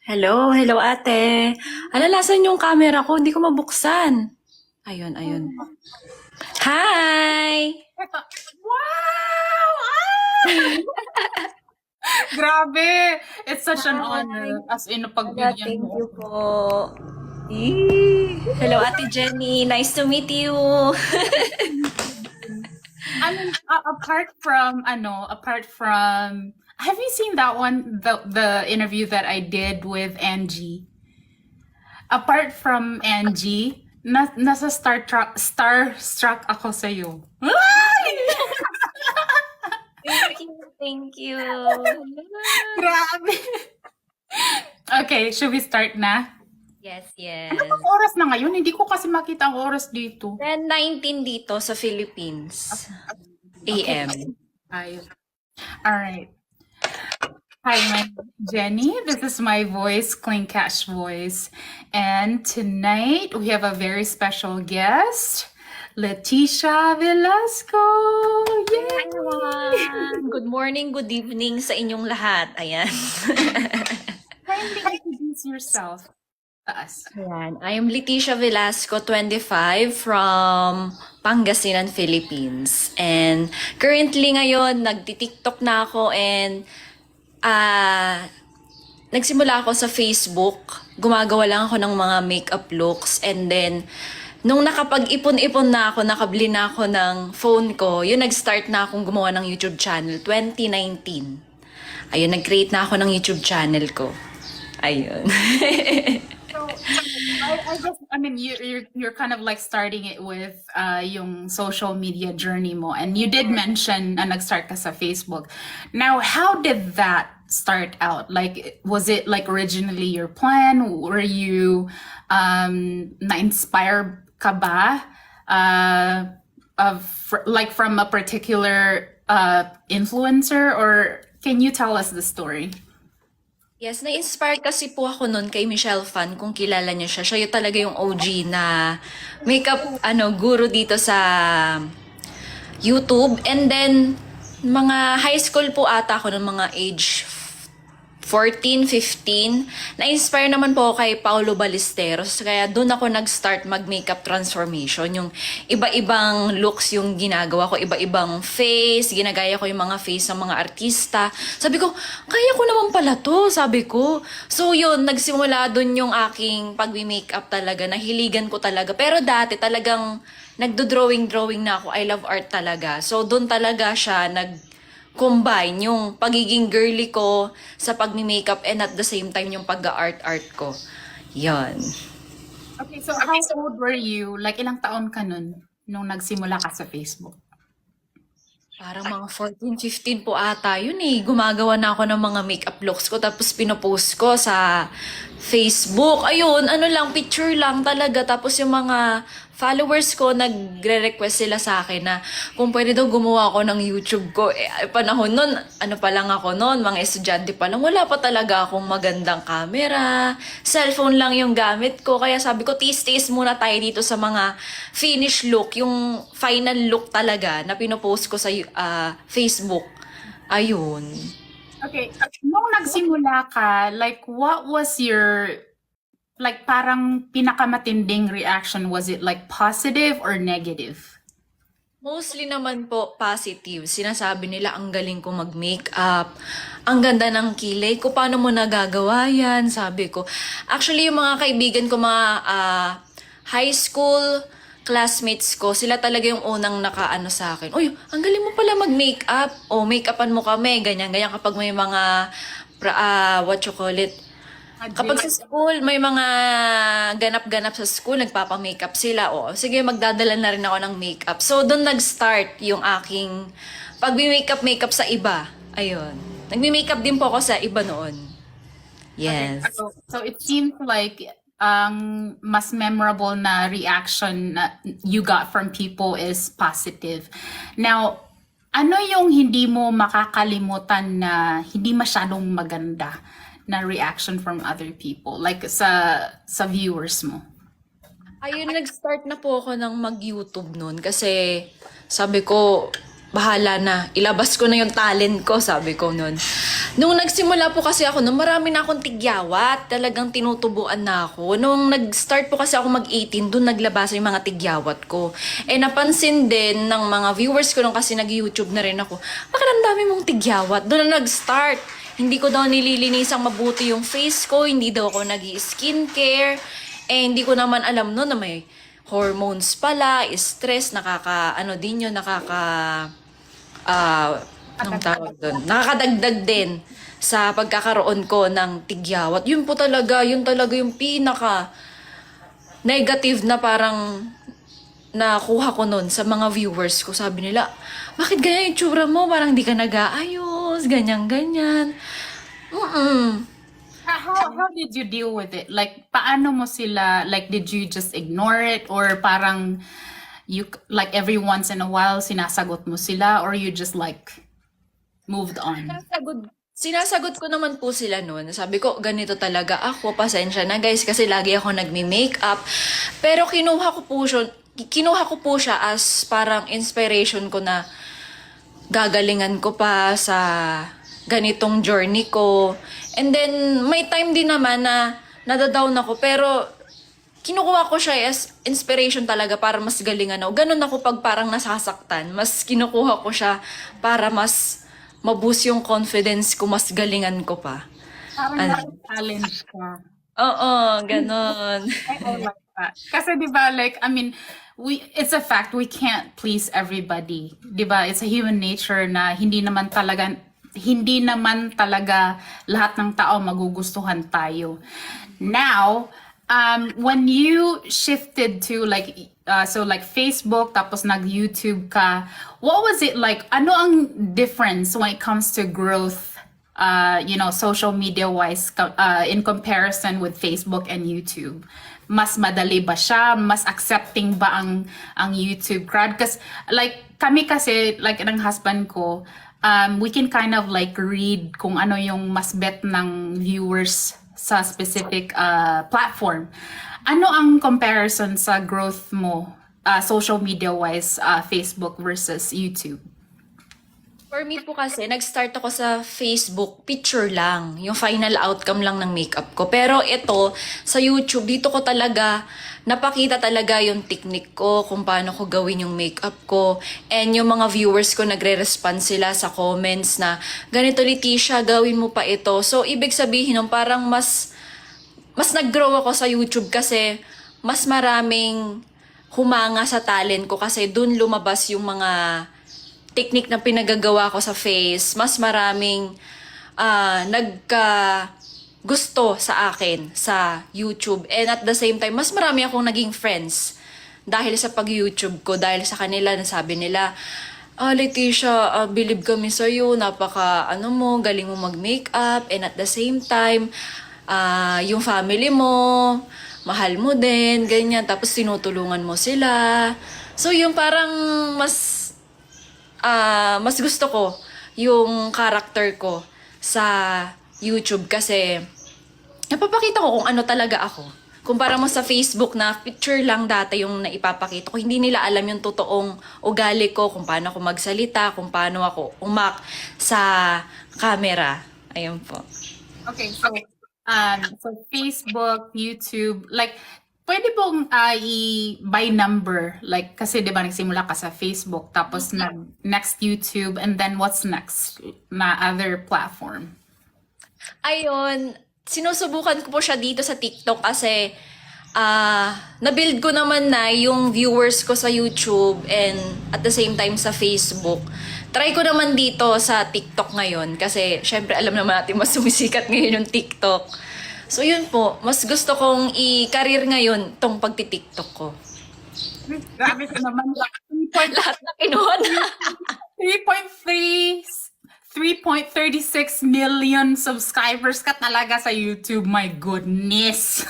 Hello, hello ate. Alalasan yung camera ko, hindi ko mabuksan. Ayun, ayun. Hi! Wow! Grabe! It's such an honor. As in, pagbigyan Thank mo. you po. Hello ate Jenny, nice to meet you. I mean, apart from, have you seen that one, the interview that I did with Angie? Apart from Angie, nasa starstruck ako sa'yo. Ay! Thank you. Grabe! Okay, should we start na? Yes, Ano yes. bang oras na ngayon? Hindi ko kasi makita ang oras dito. 10:19 dito sa Philippines. Okay. AM. Alright. Hi, my Jenny. This is my voice, Clean Cash voice. And tonight we have a very special guest, Leticia Velasco. Yay! Hi everyone! Good morning, good evening sa inyong lahat. Ayan. Kindly introduce yourself to us. Ayan. I am Leticia Velasco, 25, from Pangasinan, Philippines. And currently ngayon, nagti-TikTok na ako and nagsimula ako sa Facebook. Gumagawa lang ako ng mga makeup looks and then nung nakapag-ipon-ipon na ako, nakabili na ako ng phone ko, yun nag-start na akong gumawa ng YouTube channel, 2019. Ayun, nag-create na ako ng YouTube channel ko. Ayun. So, I mean, you're kind of like starting it with yung social media journey mo, and you did mention na nag-start ka sa Facebook. Now, how did that start out? Like, was it like originally your plan? Were you na-inspire ka ba like from a particular influencer, or can you tell us the story? Yes, na-inspire kasi po ako noon kay Michelle Fan, kung kilala niyo siya. Siya yung talaga yung OG na makeup guru dito sa YouTube. And then, mga high school po ata ako ng mga age 14, 15. Na-inspire naman po ako kay Paulo Ballesteros. Kaya doon ako nag-start mag-makeup transformation. Yung iba-ibang looks yung ginagawa ko, iba-ibang face, ginagaya ko yung mga face ng mga artista. Sabi ko, kaya ko naman pala to, sabi ko. So yun, nagsimula doon yung aking pag-makeup talaga, nahiligan ko talaga. Pero dati talagang nagdo-drawing na ako. I love art talaga. So doon talaga siya combine yung pagiging girly ko sa pag-makeup and at the same time yung pag-art ko. Yan. Okay, so how old were you? Like, ilang taon ka nun nung nagsimula ka sa Facebook? Parang mga 14, 15 po ata yun eh. Gumagawa na ako ng mga makeup looks ko tapos pinopost ko sa Facebook. Ayun, lang, picture lang talaga. Tapos yung mga followers ko, nagre-request sila sa akin na kung pwede daw gumawa ako ng YouTube ko. Panahon nun, pa lang ako nun, mga estudyante pa lang. Wala pa talaga akong magandang camera. Cellphone lang yung gamit ko. Kaya sabi ko, tiis-tiis muna tayo dito sa mga finish look. Yung final look talaga na pinopost ko sa Facebook. Ayun. Okay, nung nagsimula ka, like, what was your, like, parang pinakamatinding reaction? Was it like positive or negative? Mostly naman po positive. Sinasabi nila ang galing ko mag-makeup, ang ganda ng kilay ko, paano mo nagagawa yan? Sabi ko. Actually, yung mga kaibigan ko, mga high school classmates ko, sila talaga yung unang nakaano sa akin. Uy, ang galing mo pala mag-makeup. O, make-upan mo kami. Ganyan kapag may mga, what you call it, kapag sa school, may mga ganap-ganap sa school, nagpapa-makeup sila. O, sige, magdadala na rin ako ng makeup. So, doon nag-start yung aking pag-makeup sa iba. Ayun. Nagmi-makeup din po ako sa iba noon. Yes. Okay, so it seems like mas memorable na reaction na you got from people is positive. Now, ano yung hindi mo makakalimutan na hindi masyadong maganda na reaction from other people, like sa viewers mo? Ayun, nag-start na po ako ng mag-YouTube noon kasi sabi ko, bahala na, ilabas ko na yung talent ko, sabi ko nun. Nung nagsimula po kasi ako, nung marami na akong tigyawat, talagang tinutubuan na ako. Nung nag-start po kasi ako mag-18, dun naglabas yung mga tigyawat ko. Eh napansin din ng mga viewers ko nung kasi nag-YouTube na rin ako, bakit ang dami mong tigyawat? Doon na nag-start. Hindi ko daw nililinisang mabuti yung face ko, hindi daw ako nag-skincare. Eh hindi ko naman alam noon na may hormones pala, stress, ano din yun, anong tawag doon? Nakakadagdag din sa pagkakaroon ko ng tigyawat. Yun talaga yung pinaka negative na parang nakuha ko nun sa mga viewers ko. Sabi nila, bakit ganyan yung tsura mo? Parang di ka nag-aayos, ganyan-ganyan. How did you deal with it? Like, paano mo sila, like, did you just ignore it? Or parang, like, every once in a while, sinasagot mo sila? Or you just, like, moved on? Sinasagot ko naman po sila noon. Sabi ko, ganito talaga ako. Pasensya na guys kasi lagi ako nagme-makeup. Pero kinuha ko po siya as parang inspiration ko na gagalingan ko pa sa ganitong journey ko. And then, may time din naman na nadadown ako. Pero, kinukuha ko siya as inspiration talaga para mas galingan ako. Ganun ako pag parang nasasaktan. Mas kinukuha ko siya para mas maboost yung confidence ko, mas galingan ko pa. Parang challenge ka. Oo, ganun. I like that. Kasi di ba, like, I mean, it's a fact, we can't please everybody. Di ba? It's a human nature na hindi naman talaga lahat ng tao magugustuhan tayo. Now, when you shifted to like Facebook tapos nag-YouTube ka, what was it like? Ano ang difference when it comes to growth, social media wise, in comparison with Facebook and YouTube? Mas madali ba siya? Mas accepting ba ang YouTube crowd? Kasi like kami kasi like ng husband ko, we can kind of like read kung ano yung mas bet ng viewers sa specific platform. Ano ang comparison sa growth mo social media wise, Facebook versus YouTube? For me po kasi, nag-start ako sa Facebook, picture lang. Yung final outcome lang ng makeup ko. Pero ito, sa YouTube, dito ko talaga, napakita talaga yung technique ko, kung paano ko gawin yung makeup ko. And yung mga viewers ko, nagre-respond sila sa comments na, ganito Leticia, gawin mo pa ito. So, ibig sabihin nun, parang mas nag-grow ako sa YouTube kasi mas maraming humanga sa talent ko kasi dun lumabas yung mga technique na pinagagawa ko sa face, mas maraming gusto sa akin sa YouTube. And at the same time, mas marami akong naging friends dahil sa pag-YouTube ko, dahil sa kanila, nasabi nila, Leticia, believe kami sa'yo, galing mo mag-makeup, and at the same time, yung family mo, mahal mo din, ganyan, tapos tinutulungan mo sila. So, yung parang mas gusto ko yung character ko sa YouTube kasi napapakita ko kung ano talaga ako. Kumpara mo sa Facebook na picture lang dati yung naipapakita ko, hindi nila alam yung totoong ugali ko, kung paano ako magsalita, kung paano ako sa camera. Ayun po. Okay, so Facebook, YouTube, like, pwede pong by number, like, kasi di ba nagsimula ka sa Facebook, tapos next YouTube, and then what's next na other platform? Ayun, sinusubukan ko po siya dito sa TikTok kasi na-build ko naman na yung viewers ko sa YouTube and at the same time sa Facebook. Try ko naman dito sa TikTok ngayon kasi syempre alam naman natin mas sumisikat ngayon yung TikTok. So yun po, mas gusto kong i-career ngayon tong pagti-TikTok ko. Grabe ka naman. Lahat na kinuha na. 3.36 million subscribers ka talaga sa YouTube. My goodness.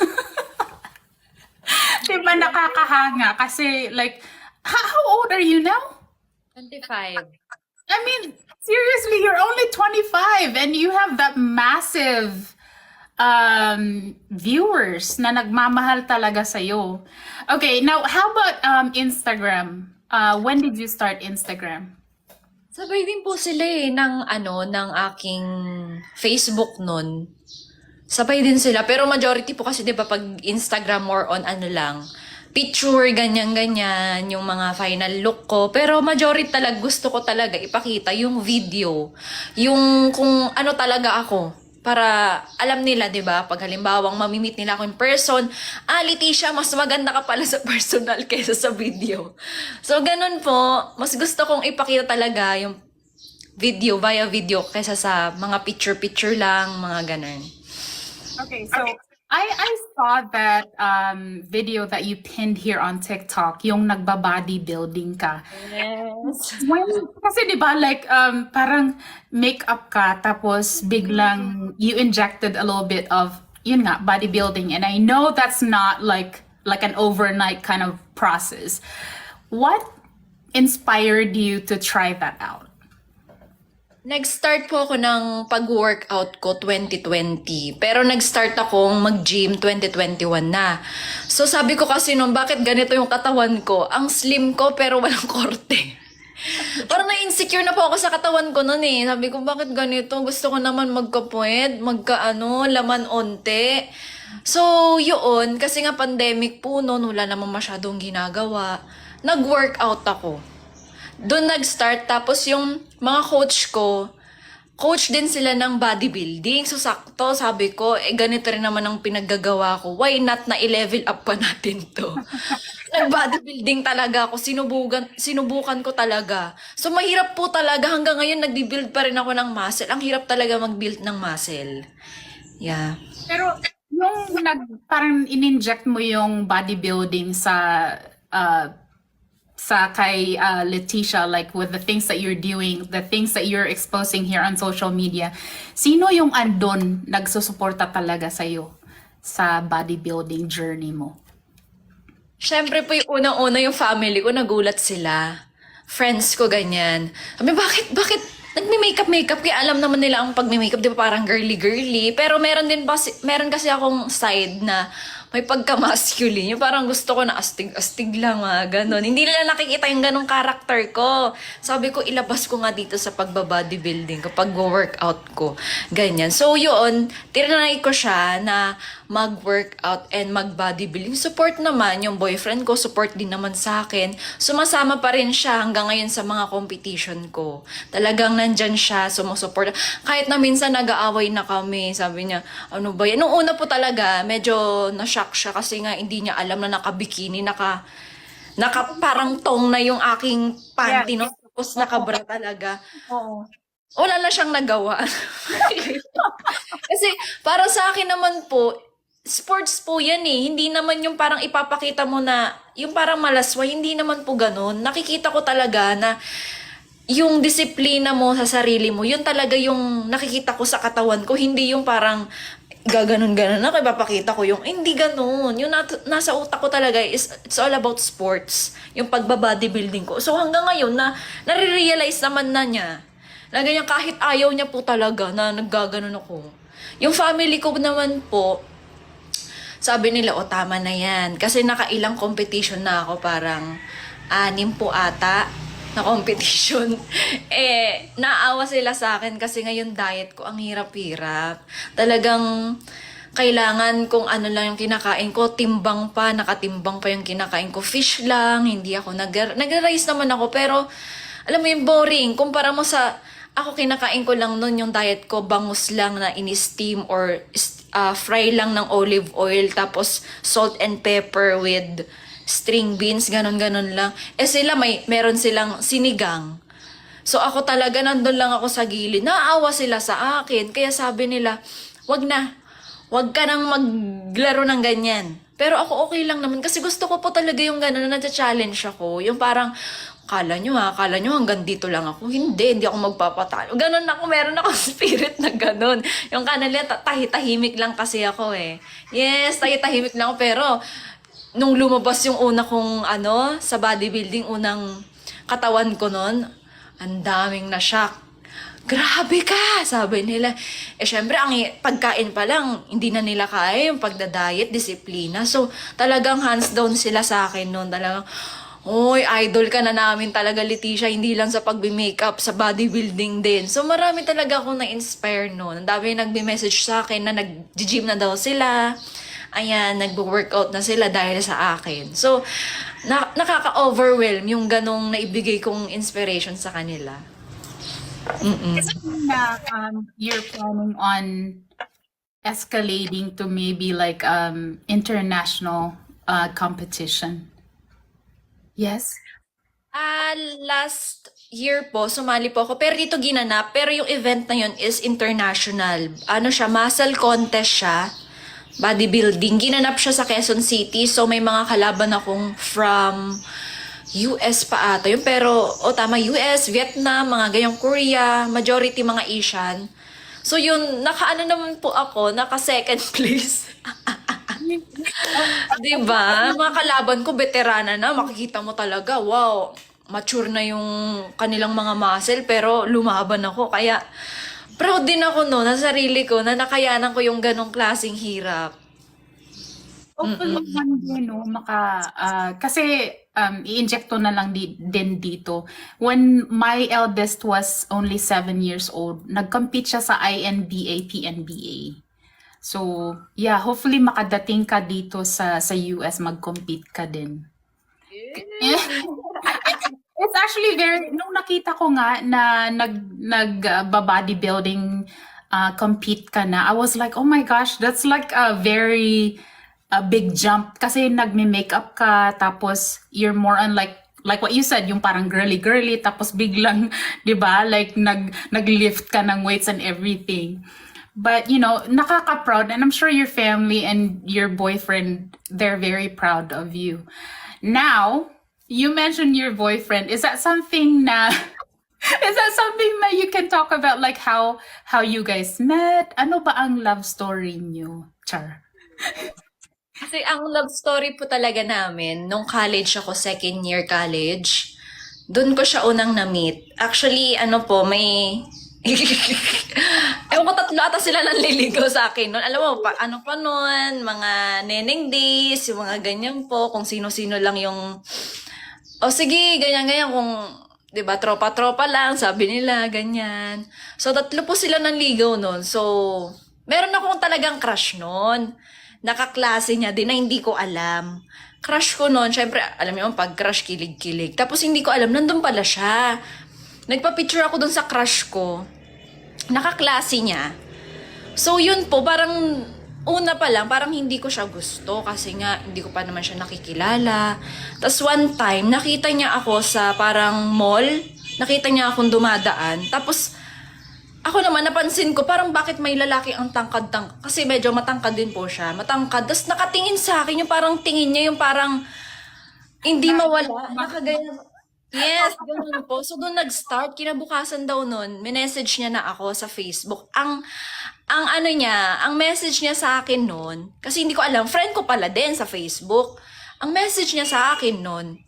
Diba nakakahanga? Kasi like, how old are you now? 25. I mean, seriously, you're only 25 and you have that massive viewers na nagmamahal talaga sa'yo. Okay, now how about Instagram? When did you start Instagram? Sabay din po sila ng aking Facebook nun. Sabay din sila. Pero majority po kasi 'di ba pag Instagram more on ano lang, picture, ganyan-ganyan, yung mga final look ko. Pero majority talaga, gusto ko talaga ipakita yung video. Yung kung ano talaga ako. Para alam nila, 'di ba? Pag halimbawang mamimit nila ako in person, Leticia, mas maganda ka pala sa personal kaysa sa video. So, ganun po. Mas gusto kong ipakita talaga yung video, via video, kaysa sa mga picture-picture lang, mga ganun. Okay, so I saw that video that you pinned here on TikTok, yung nagba-bodybuilding ka. Yes. Kasi 'di ba like parang makeup ka tapos biglang you injected a little bit of yun nga bodybuilding, and I know that's not like an overnight kind of process. What inspired you to try that out? Nag-start po ako ng pag-workout ko 2020. Pero nag-start akong mag-gym 2021 na. So sabi ko kasi nung bakit ganito yung katawan ko? Ang slim ko pero walang korte. Parang na-insecure na po ako sa katawan ko noon eh. Sabi ko, bakit ganito? Gusto ko naman magka-puwet, laman onte. So, yun, kasi nga pandemic po noon, wala naman masyadong ginagawa. Nag-workout ako. Doon nag-start, tapos yung mga coach ko, coach din sila ng bodybuilding. So, sakto, sabi ko, ganito rin naman ang pinaggagawa ko. Why not na i-level up pa natin to? Nag-bodybuilding talaga ako. Sinubukan ko talaga. So, mahirap po talaga. Hanggang ngayon, nag-build pa rin ako ng muscle. Ang hirap talaga mag-build ng muscle. Yeah. Pero yung parang in-inject mo yung bodybuilding sa kay Leticia, like with the things that you're doing, the things that you're exposing here on social media, sino yung andon nagsusuporta talaga sa'yo sa bodybuilding journey mo? Siyempre po yung unang-una yung family ko, nagulat sila. Friends ko, ganyan. Sabi, bakit nagme-makeup? Kaya alam naman nila ang pagme-makeup, di ba parang girly-girly. Pero meron kasi akong side na may pagka-masculine. Yung parang gusto ko na astig-astig lang, ganon. Hindi nila nakikita yung ganong karakter ko. Sabi ko, ilabas ko nga dito sa pagbabodybuilding ko, pag-workout ko. Ganyan. So, yun, tinanay ko siya na mag-workout and mag-bodybuilding. Support naman yung boyfriend ko, support din naman sa akin. Sumasama pa rin siya hanggang ngayon sa mga competition ko. Talagang nandyan siya, sumusupport. Kahit na minsan nag-aaway na kami, sabi niya, ano ba yan? Nung una po talaga, medyo na-shock siya kasi nga hindi niya alam na naka-bikini, naka parang tong na yung aking panty, no? Tapos naka-bra talaga. Oo. Wala na siyang nagawa. Kasi para sa akin naman po, sports po yan eh. Hindi naman yung parang ipapakita mo na, yung parang malaswa, hindi naman po ganun. Nakikita ko talaga na yung disiplina mo sa sarili mo, yun talaga yung nakikita ko sa katawan ko. Hindi yung parang gaganon-ganon na, ipapakita ko yung, hindi ganun. Yung nasa utak ko talaga is, it's all about sports. Yung pagbabodybuilding ko. So hanggang ngayon, nare-realize naman na niya. Na ganyan, kahit ayaw niya po talaga na naggaganon ako. Yung family ko naman po, sabi nila, o tama na yan. Kasi nakailang competition na ako, parang 6 po ata na competition. Naawa sila sa akin kasi ngayon diet ko, ang hirap-hirap. Talagang kailangan kung ano lang yung kinakain ko, timbang pa, nakatimbang pa yung kinakain ko. Fish lang, hindi ako nag-rice naman ako, pero alam mo yung boring. Kumpara mo sa, ako kinakain ko lang nun yung diet ko, bangus lang na in-steam or fry lang ng olive oil, tapos salt and pepper with string beans, ganon-ganon lang. Sila meron silang sinigang. So ako talaga nandun lang ako sa gilid. Naawa sila sa akin. Kaya sabi nila, wag ka nang maglaro ng ganyan. Pero ako okay lang naman kasi gusto ko po talaga yung gano'n na challenge ako. Yung parang, kala nyo hanggang dito lang ako. Hindi ako magpapatalo. Ganon ako, meron ako spirit na ganon. Yung kanila, tahimik lang kasi ako eh. Yes, tahimik lang ako. Pero, nung lumabas yung una kong sa bodybuilding, unang katawan ko nun, ang daming na-shock. Grabe ka, sabi nila. Syempre, ang pagkain pa lang, hindi na nila kaya yung pagdadiet, disiplina. So, talagang hands down sila sa akin noon. Talagang, Oy, idol ka na namin talaga, Leticia, hindi lang sa pagbi-makeup, sa bodybuilding din. So, marami talaga akong na-inspire noon. Ang dami nagbi-message sa akin na nag-gym na daw sila. Ayan, nag-workout na sila dahil sa akin. So, nakaka-overwhelm yung ganong naibigay kong inspiration sa kanila. Is it na you're planning on escalating to maybe like international competition? Yes. Last year po, sumali po ako. Pero dito ginanap. Pero yung event na yun is international. Ano siya, muscle contest siya. Bodybuilding. Ginanap siya sa Quezon City. So, may mga kalaban akong from US pa ata yun. Pero, tama, US, Vietnam, mga ganyang Korea, majority mga Asian. So, yun, nakaano naman po ako, naka second place. Diba? Mga kalaban ko, veterana na. Makikita mo talaga, wow, mature na yung kanilang mga muscle, pero lumaban ako. Kaya, proud din ako no, na sarili ko, na nakayanan ko yung ganong klaseng hirap. Hopefully one day, no, kasi i-inject ko na lang din dito. When my eldest was only 7 years old, nag-compete siya sa INBA, PNBA. So, yeah, hopefully makadating ka dito sa US, mag-compete ka din. It's actually nung nakita ko nga na bodybuilding compete ka na, I was like, oh my gosh, that's like a very big jump. Kasi nagme-makeup ka, tapos you're more on like what you said, yung parang girly, tapos biglang, di ba, like nag-lift ka ng weights and everything. But, you know, nakaka-proud, and I'm sure your family and your boyfriend, they're very proud of you. Now, you mentioned your boyfriend. Is that something na you can talk about, like how you guys met? Ano ba ang love story niyo, Char? Kasi ang love story po talaga namin, nung college ako, second year college, doon ko siya unang na-meet. Actually, ano po, may... Ewan ko, 3 ata sila nanliligaw sa akin noon. Alam mo, ano pa noon, mga neneng days, yung mga ganyan po, kung sino-sino lang yung... sige, ganyan-ganyan, kung, di ba, tropa-tropa lang, sabi nila, ganyan. So, 3 po sila nanligaw noon. So, meron akong talagang crush noon. Nakaklase niya din na hindi ko alam. Crush ko noon, syempre, alam niyo, pag crush, kilig-kilig. Tapos, hindi ko alam, nandun pala siya. Nagpa-picture ako dun sa crush ko. Nakaklase niya. So, yun po, parang una pa lang, parang hindi ko siya gusto kasi nga, hindi ko pa naman siya nakikilala. Tapos one time, nakita niya ako sa parang mall. Nakita niya akong dumadaan. Tapos, ako naman, napansin ko, parang bakit may lalaki ang tangkad-tangkad. Kasi medyo matangkad din po siya. Matangkad. Tapos nakatingin sa akin, yung parang tingin niya, yung parang hindi mawala. Nakagaya. Yes, ganun po. So, doon nag-start. Kinabukasan daw nun, minessage niya na ako sa Facebook. Ang ano niya, ang message niya sa akin nun, kasi hindi ko alam, friend ko pala din sa Facebook. Ang message niya sa akin nun,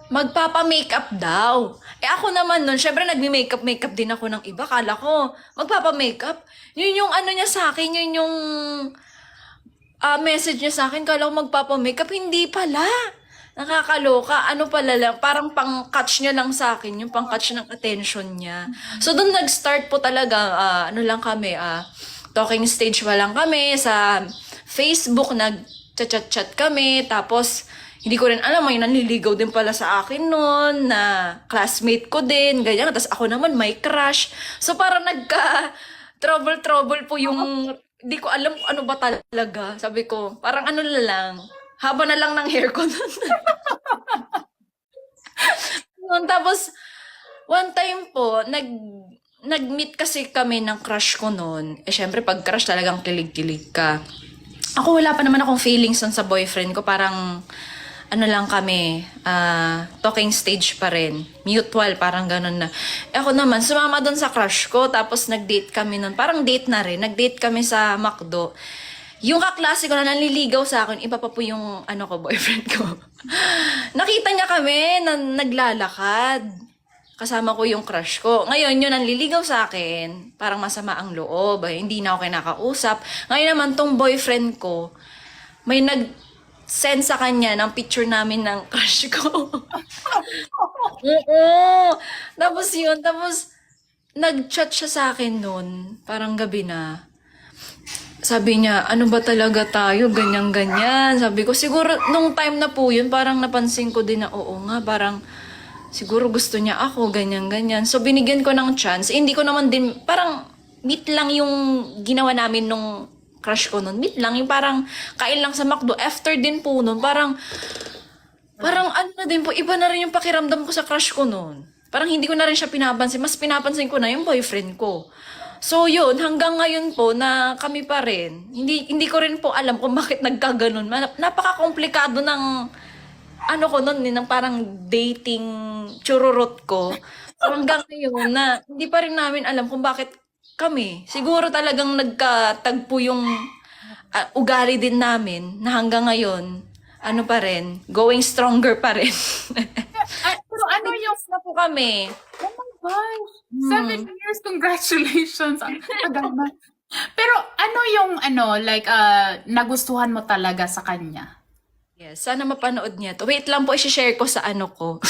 magpapa-makeup daw. Ako naman nun, syempre nagmi-makeup din ako ng iba. Kala ko, magpapa-makeup. Yun yung ano niya sa akin, yun yung message niya sa akin. Kala ko magpapa-makeup. Hindi pala. Nakakaloka. Ano pala lang, parang pang-catch niya lang sa akin, yung pang-catch ng attention niya. So, doon nag-start po talaga, ano lang kami, talking stage pa lang kami, sa Facebook, nag-chat-chat kami, tapos, hindi ko rin alam, may nanliligaw din pala sa akin noon, na classmate ko din, ganyan. Tapos ako naman, may crush. So, parang trouble po yung, hindi ko alam kung ano ba talaga. Sabi ko, parang ano na lang, haba na lang ng hair ko nun. Tapos, one time po, nag-meet kasi kami ng crush ko noon. Syempre, pag crush talagang kilig-kilig ka. Ako, wala pa naman akong feelings nun sa boyfriend ko. Parang, ano lang kami, talking stage pa rin. Mutual, parang ganun na. Ako naman, sumama doon sa crush ko. Tapos, nag-date kami nun. Parang date na rin. Nag-date kami sa McDo. Yung kaklase ko na nanliligaw sa akin, iba pa po yung boyfriend ko. Nakita niya kami na naglalakad. Kasama ko yung crush ko. Ngayon, yun nanliligaw sa akin. Parang masama ang loob. Hindi na ako kinakausap. Ngayon naman, tong boyfriend ko, may send sa kanya ng picture namin ng crush ko. Oo. Tapos yun, tapos nag-chat siya sa akin noon, parang gabi na. Sabi niya, ano ba talaga tayo, ganyan-ganyan. Sabi ko, siguro nung time na po yun, parang napansin ko din na oo nga, parang siguro gusto niya ako, ganyan-ganyan. So binigyan ko ng chance. Hindi ko naman din, parang meet lang yung ginawa namin nung crush ko nun. Meet lang, yung parang kain lang sa McDo. After din po nun, parang ano na din po, iba na rin yung pakiramdam ko sa crush ko nun. Parang hindi ko na rin siya pinapansin. Mas pinapansin ko na yung boyfriend ko. So yun, hanggang ngayon po na kami pa rin. Hindi ko rin po alam kung bakit nagkaganon. Napaka-komplikado ng ano ko nun, ng parang dating chururot ko. So hanggang ngayon na hindi pa rin namin alam kung bakit kami. Siguro talagang nagkatagpo yung ugali din namin na hanggang ngayon, ano pa rin, going stronger pa rin. Pero ano yung... Na po kami. Oh my gosh! 7 years, congratulations! Ang tagal na. Pero ano yung like, nagustuhan mo talaga sa kanya? Yes, sana mapanood niya to. Wait lang po, i-share ko sa ano ko.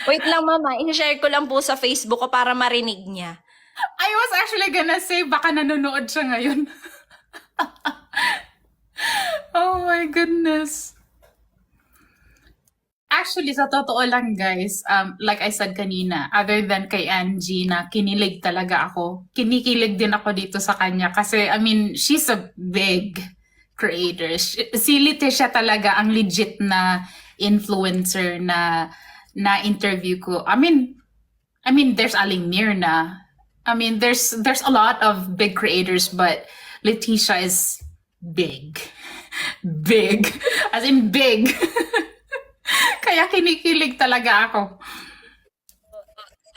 Wait lang mama, i-share ko lang po sa Facebook ko para marinig niya. I was actually gonna say, baka nanonood siya ngayon. Oh my goodness. Actually, sa totoo lang guys, like I said kanina, other than kay Angie na kinilig talaga ako, kinikilig din ako dito sa kanya kasi, I mean, she's a big creator. Si Leticia talaga ang legit na influencer na interview ko. I mean, there's Aling Mirna. I mean, there's a lot of big creators, but Leticia is big. Big. As in big. Kaya kinikilig talaga ako.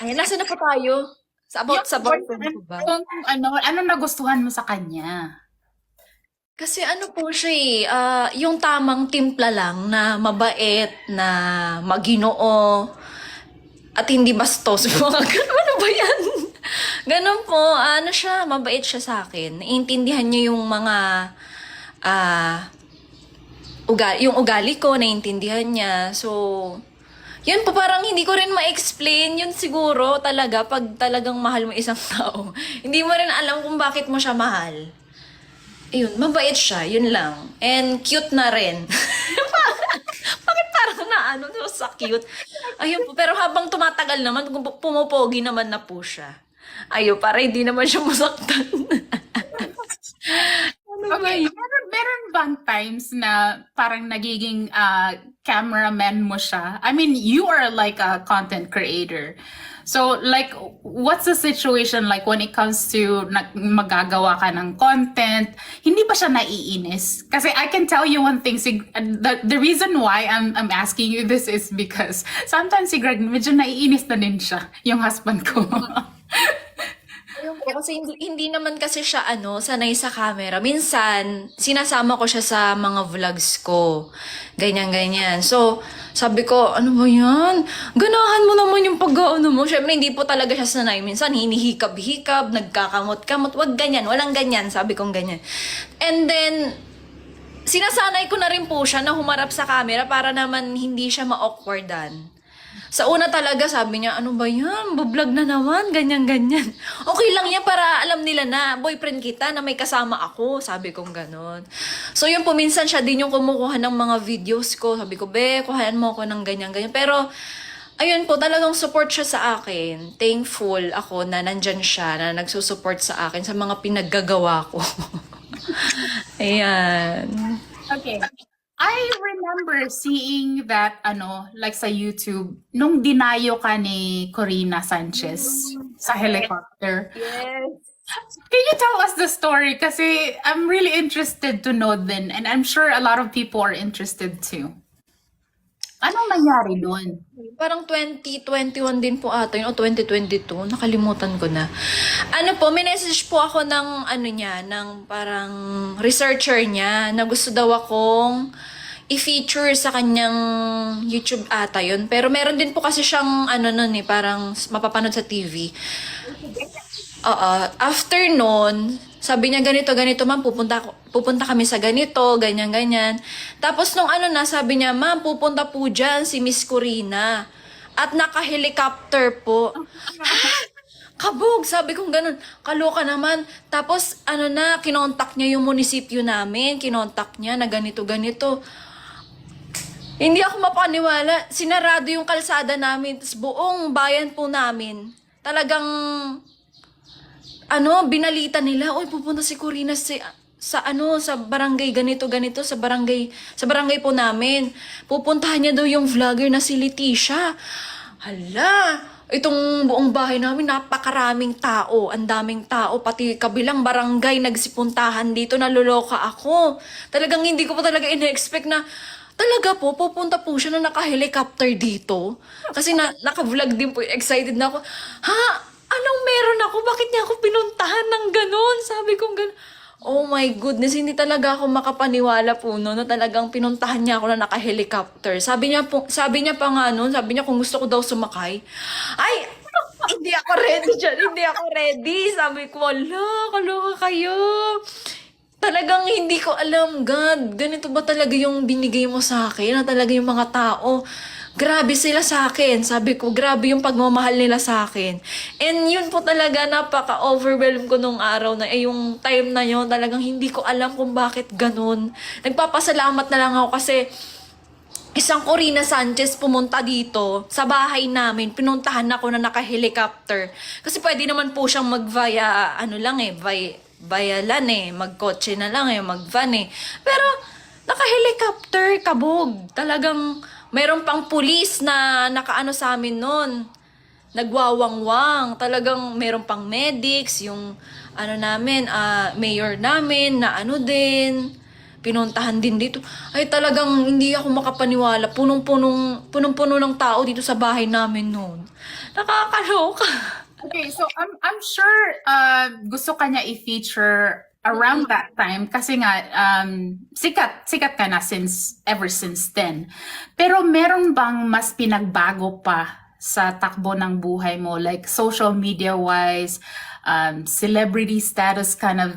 Ay, nasa na po tayo? Sa boyfriend ko ba? Kung ano nagustuhan mo sa kanya? Kasi ano po siya yung tamang timpla lang na mabait, na maginoo, at hindi bastos. Ano ba yan? Ganun po, ano siya, mabait siya sa akin. Naiintindihan niya yung mga, yung ugali ko, naiintindihan niya. So, yun po, parang hindi ko rin ma-explain yun siguro talaga pag talagang mahal mo isang tao. Hindi mo rin alam kung bakit mo siya mahal. Ayun, mabait siya, yun lang. And cute na rin. Bakit parang naano sa cute? Ayun po, pero habang tumatagal naman, pumopogi naman na po siya. Ayun, para hindi naman siya masaktan. Okay, meron bang times na parang nagiging cameraman mo siya? I mean, you are like a content creator. So, like, what's the situation like when it comes to magagawa ka ng content? Hindi ba siya naiinis? Kasi I can tell you one thing, the reason why I'm asking you this is because sometimes si Greg medyo naiinis na din siya, yung husband ko. Ayun po, kasi hindi naman kasi siya sanay sa camera. Minsan, sinasama ko siya sa mga vlogs ko. Ganyan-ganyan. So, sabi ko, ano ba yan? Ganahan mo naman yung pag-ano mo. Siyempre, hindi po talaga siya sanay. Minsan, hinihikab-hikab, nagkakamot-kamot. Wag ganyan, walang ganyan. Sabi kong ganyan. And then, sinasanay ko na rin po siya na humarap sa camera para naman hindi siya ma-awkwardan. Sa una talaga, sabi niya, ano ba yan? Bablog na naman, ganyan-ganyan. Okay lang yan para alam nila na boyfriend kita, na may kasama ako. Sabi kong ganon. So yun po, minsan siya din yung kumukuha ng mga videos ko. Sabi ko, be, kuhaan mo ako ng ganyan-ganyan. Pero, ayun po, talagang support siya sa akin. Thankful ako na nandyan siya, na nagsusupport sa akin sa mga pinaggagawa ko. Ayan. Okay. I remember seeing that, like sa YouTube, nung dinayo ka ni Corina Sanchez sa helicopter. Yes. Can you tell us the story? Kasi I'm really interested to know then, and I'm sure a lot of people are interested too. Anong nangyari doon? Parang 2021 din po ata yun, o 2022, nakalimutan ko na. Ano po, may message po ako ng ng parang researcher niya na gusto daw akong i-feature sa kanyang YouTube ata yun. Pero meron din po kasi siyang parang mapapanood sa TV. After nun, Sabi niya, ganito, ganito, ma'am, pupunta kami sa ganito, ganyan, ganyan. Tapos nung ano na, sabi niya, ma'am, pupunta po dyan si Miss Corina. At naka-helicopter po. Kabog, sabi kong ganun. Kaloka naman. Tapos, ano na, kinontak niya yung munisipyo namin. Kinontak niya na ganito, ganito. Hindi ako mapaniwala. Sinarado yung kalsada namin. Tapos buong bayan po namin. Talagang, binalita nila, oy, pupunta si Corina sa barangay ganito, ganito, sa barangay po namin. Pupuntahan niya daw yung vlogger na si Leticia. Hala, itong buong bahay namin, napakaraming tao, ang daming tao, pati kabilang barangay nagsipuntahan dito, naluloka ako. Talagang hindi ko pa talaga ina-expect na, talaga po, pupunta po siya na naka-helicopter dito. Kasi naka-vlog din po, excited na ako. Ha? Anong meron ako? Bakit niya ako pinuntahan ng ganon? Sabi kong ganon. Oh my goodness, hindi talaga ako makapaniwala po no, na talagang pinuntahan niya ako na naka-helicopter. Sabi niya pa nga noon, sabi niya kung gusto ko daw sumakay. Ay, hindi ako ready dyan, hindi ako ready. Sabi ko, wala, kaloka kayo. Talagang hindi ko alam, God, ganito ba talaga yung binigay mo sa akin? Na talaga yung mga tao, grabe sila sa akin. Sabi ko, grabe yung pagmamahal nila sa akin. And yun po talaga, napaka-overwhelm ko nung araw na, yung time na yun, talagang hindi ko alam kung bakit ganun. Nagpapasalamat na lang ako kasi isang Corina Sanchez pumunta dito sa bahay namin. Pinuntahan ako na naka-helicopter. Kasi pwede naman po siyang mag-via, via lan magkotse na lang mag-van Pero, naka-helicopter, kabog. Talagang, mayroon pang pulis na nakaano sa amin noon. Nagwawangwang. Talagang mayroon pang medics, yung mayor namin na din. Pinuntahan din dito. Ay talagang hindi ako makapaniwala. Punong-puno ng tao dito sa bahay namin noon. Nakakaloka. Okay, so I'm sure gusto ka niya i-feature around that time kasi nga sikat ka na ever since then. Pero meron bang mas pinagbago pa sa takbo ng buhay mo, like social media wise, celebrity status kind of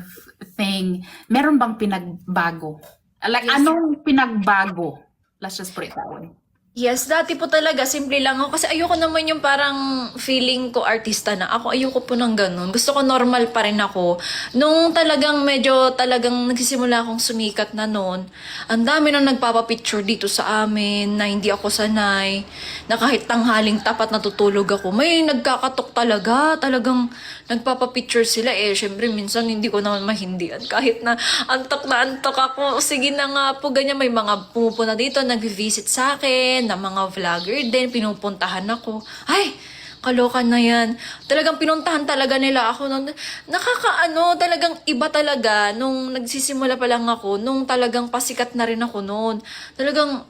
thing? Meron bang pinagbago? Like Yes. anong pinagbago? Let's just put it that way. Yes, dati po talaga, simple lang ako. Kasi ayoko naman yung parang feeling ko artista na ako. Ayoko po ng ganun. Gusto ko normal pa rin ako. Nung talagang nagsisimula akong sumikat na noon, ang dami nang nagpapapicture dito sa amin na hindi ako sanay. Na kahit tanghaling tapat natutulog ako, may nagkakatok talaga. Talagang nagpapapicture sila syempre, minsan hindi ko naman mahindian. Kahit na antok ako. Sige na nga po, ganyan. May mga pumupunta dito, nag-visit sa akin, na mga vlogger din, pinupuntahan ako. Ay, kaloka na yan. Talagang pinuntahan talaga nila ako. Talagang iba talaga nung nagsisimula pa lang ako, nung talagang pasikat na rin ako noon. Talagang,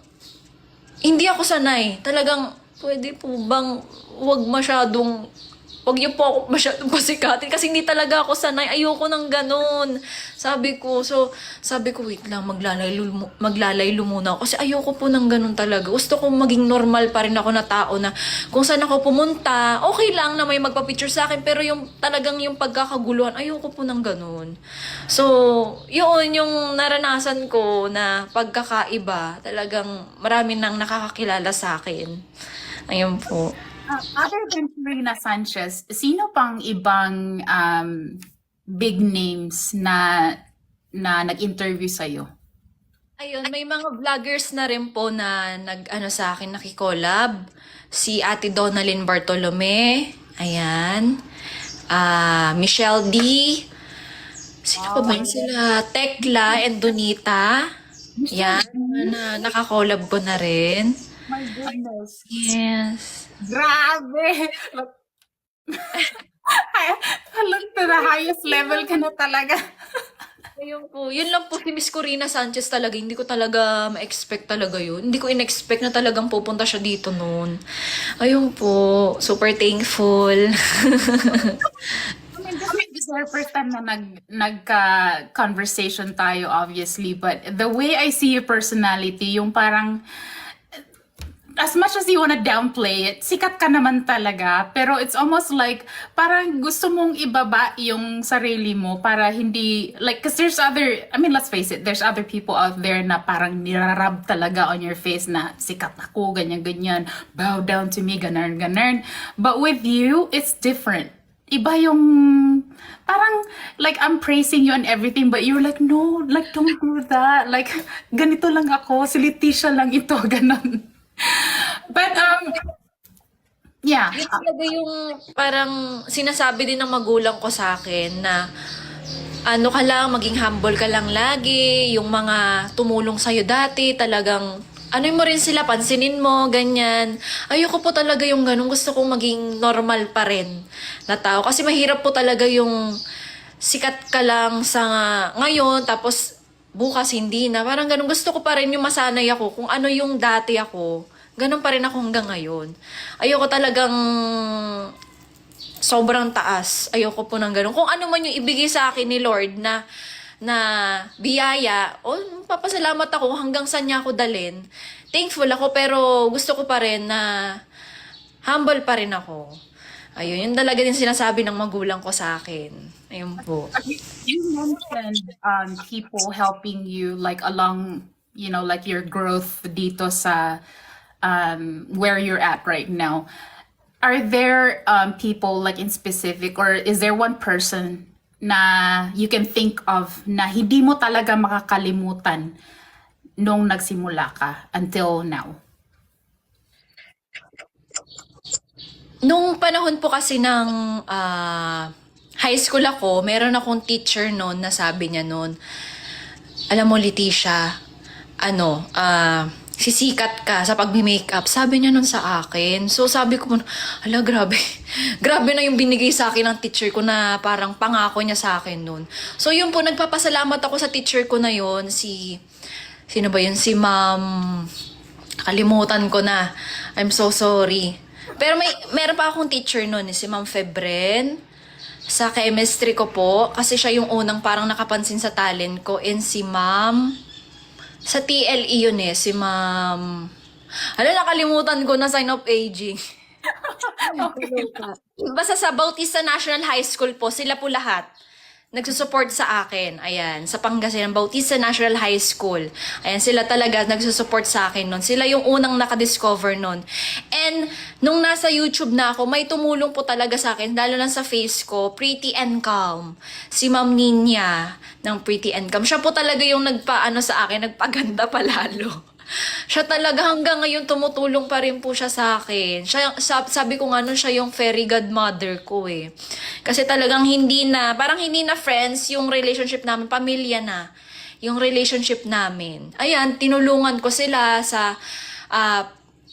hindi ako sanay. Talagang, pwede po bang wag niyo po ako masyadong pasikatin kasi hindi talaga ako sanay. Ayoko ng ganun. Sabi ko, wait lang, maglalaylo muna ako kasi ayoko po ng ganun talaga. Gusto ko maging normal pa rin ako na tao na kung saan ako pumunta, okay lang na may magpa-picture sa akin pero yung talagang yung pagkakaguluhan, ayoko po ng ganun. So, yun yung naranasan ko na pagkakaiba. Talagang marami nang nakakakilala sa akin. Ayun po. Other than Corina Sanchez, sino pang ibang big names na nag-interview sa'yo? Ayun, may mga vloggers na rin po na sa akin, nakikolab. Si Ate Donalyn Bartolome, ayan. Michelle D. Sino pa ba yun sila? Tekla and Donita. Yan, na nakakolab ko na rin. My goodness. Yes. Grabe! Halang to the highest level ka na talaga. Ayun po. Yun lang po si Miss Corina Sanchez talaga. Hindi ko talaga ma-expect talaga yun. Hindi ko in-expect na talagang pupunta siya dito noon. Ayun po. Super thankful. This is our first time na nagka-conversation tayo, obviously. But the way I see your personality, yung parang as much as you wanna downplay it, sikat ka naman talaga. Pero it's almost like, parang gusto mong ibaba yung sarili mo para hindi, like, cause there's other, I mean, let's face it, there's other people out there na parang nirarab talaga on your face na sikat ako, ganyan-ganyan, bow down to me, ganun-ganun. But with you, it's different. Iba yung, parang, like, I'm praising you and everything, but you're like, no, like, don't do that. Like, ganito lang ako, si Leticia lang ito, ganun. But yeah. Yun talaga yung parang sinasabi din ng magulang ko sa akin na ano ka lang, maging humble ka lang lagi, yung mga tumulong sa'yo dati, talagang ano mo rin sila, pansinin mo, ganyan. Ayoko po talaga yung ganun, gusto kong maging normal pa rin na tao. Kasi mahirap po talaga yung sikat ka lang sa ngayon, tapos bukas hindi na. Parang ganun, gusto ko pa rin yung masanay ako, kung ano yung dati ako, ganun pa rin ako hanggang ngayon. Ayoko talagang sobrang taas. Ayoko po ng ganun. Kung ano man yung ibigay sa akin ni Lord na biyaya, papasalamat ako hanggang saan niya ako dalin. Thankful ako, pero gusto ko pa rin na humble pa rin ako. Ayun, yun talaga din sinasabi ng magulang ko sa akin. Ayun po. You mentioned people helping you like along, you know, like your growth dito sa where you're at right now. Are there people like in specific, or is there one person na you can think of na hindi mo talaga makakalimutan nung nagsimula ka until now? Nung panahon po kasi ng high school ako, meron akong teacher noon na sabi niya noon, alam mo Leticia, sisikat ka sa pagbi-makeup. Sabi niya nun sa akin. So sabi ko, ala grabe. Grabe na yung binigay sa akin ng teacher ko na parang pangako niya sa akin nun. So yun po, nagpapasalamat ako sa teacher ko na yun. Sino ba yun? Si Ma'am, kalimutan ko na. I'm so sorry. Pero meron pa akong teacher nun, si Ma'am Febren. Sa chemistry ko po, kasi siya yung unang parang nakapansin sa talent ko. And si Ma'am, sa TLE yun si Ma'am, nakalimutan ko na, sign of aging. Okay. Basta sa Bautista National High School po, sila po lahat nagsusupport sa akin. Ayan, sa Pangasinan, Bautista National High School. Ayan, sila talaga nagsusupport sa akin nun. Sila yung unang nakadiscover nun. And nung nasa YouTube na ako, may tumulong po talaga sa akin, lalo lang sa face ko, Pretty and Calm. Si Ma'am Ninya ng Pretty and Calm. Siya po talaga yung nagpaano sa akin, nagpaganda palalo. Siya talaga hanggang ngayon tumutulong pa rin po siya sa akin. Sabi ko nga siya yung fairy godmother ko Kasi talagang parang hindi na friends yung relationship namin, pamilya na yung relationship namin. Ayan, tinulungan ko sila sa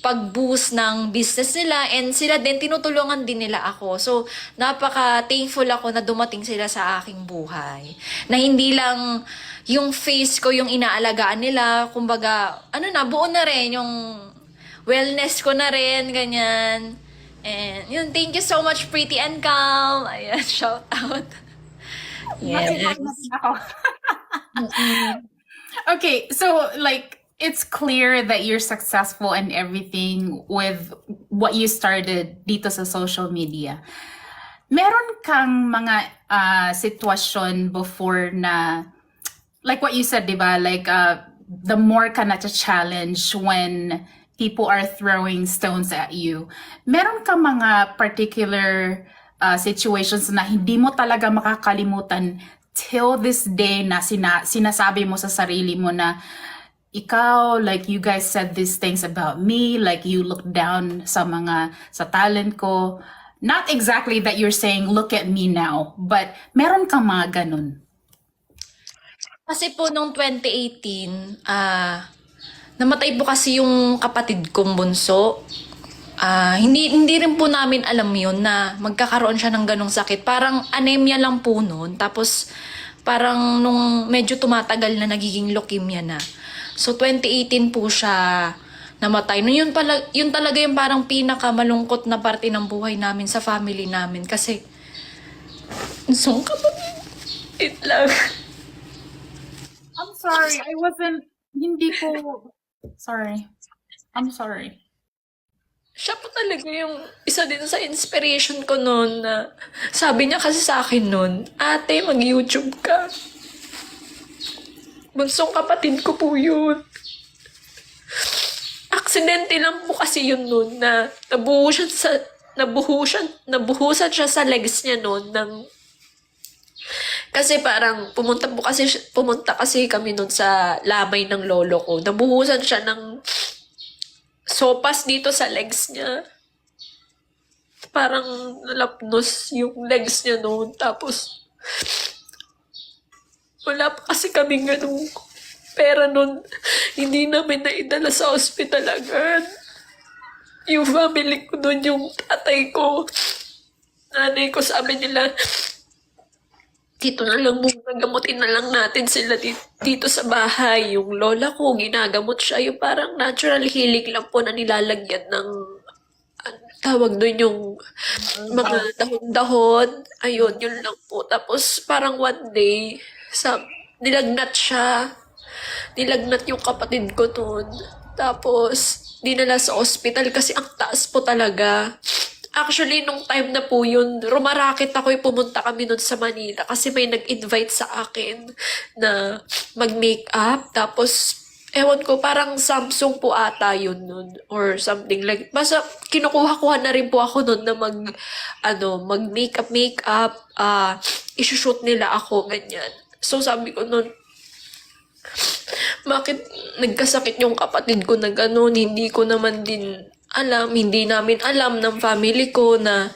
pag-boost ng business nila, and sila din, tinutulungan din nila ako. So, napaka-thankful ako na dumating sila sa aking buhay. Na hindi lang yung face ko yung inaalagaan nila, kumbaga, buo na rin yung wellness ko na rin, ganyan. And yun, thank you so much, Pretty and Calm. Ayan, shout out. Yes. Ako. Okay, so like it's clear that you're successful and everything with what you started dito sa social media. Meron kang mga sitwasyon before na, like what you said, diba? Like the more ka na challenge when people are throwing stones at you. Meron kang mga particular situations na hindi mo talaga makakalimutan till this day na sinasabi mo sa sarili mo na ikaw, like you guys said these things about me, like you look down sa talent ko. Not exactly that you're saying, look at me now, but meron kang mga ganun. Kasi po nung 2018, namatay po kasi yung kapatid kong bunso. Hindi rin po namin alam yun na magkakaroon siya ng ganong sakit. Parang anemia lang po nun. Tapos parang nung medyo tumatagal na nagiging leukemia na. So 2018 po siya namatay. No, yun talaga yung parang pinakamalungkot na parte ng buhay namin sa family namin. Kasi isang kapatid. It lang. I'm sorry, I wasn't, hindi ko, sorry. I'm sorry. Siya po talaga yung isa din sa inspiration ko noon na sabi niya kasi sa akin noon, ate, mag-YouTube ka. Bunsong kapatid ko po yun. Aksidente lang po kasi yun noon na nabuhusan siya sa legs niya noon ng kasi parang pumunta kasi kami noon sa lamay ng lolo ko. Nabuhusan siya ng sopas dito sa legs niya. Parang nalapnos yung legs niya noon. Tapos, wala pa kasi kaming ganung pera noon. Hindi namin naidala sa ospital agad. Yung family ko noon, yung tatay ko, nanay ko, sabi nila, dito na lang muna, gamutin na lang natin sila dito sa bahay. Yung lola ko, ginagamot siya. Yung parang natural healing lang po na nilalagyan ng tawag doon yung mga dahon-dahon. Ayun, yun lang po. Tapos parang one day, nilagnat siya. Nilagnat yung kapatid ko noon. Tapos, dinala sa ospital kasi ang taas po talaga. Actually, nung time na po yun, rumarakit ako pumunta kami nun sa Manila kasi may nag-invite sa akin na mag-makeup. Tapos, ewan ko, parang Samsung po ata yun nun or something like. Basta, kinukuha-kuha na rin po ako nun na mag-makeup, isushoot nila ako, ganyan. So, sabi ko nun, bakit nagkasakit yung kapatid ko na gano'n? Hindi ko naman din alam, hindi namin alam ng family ko na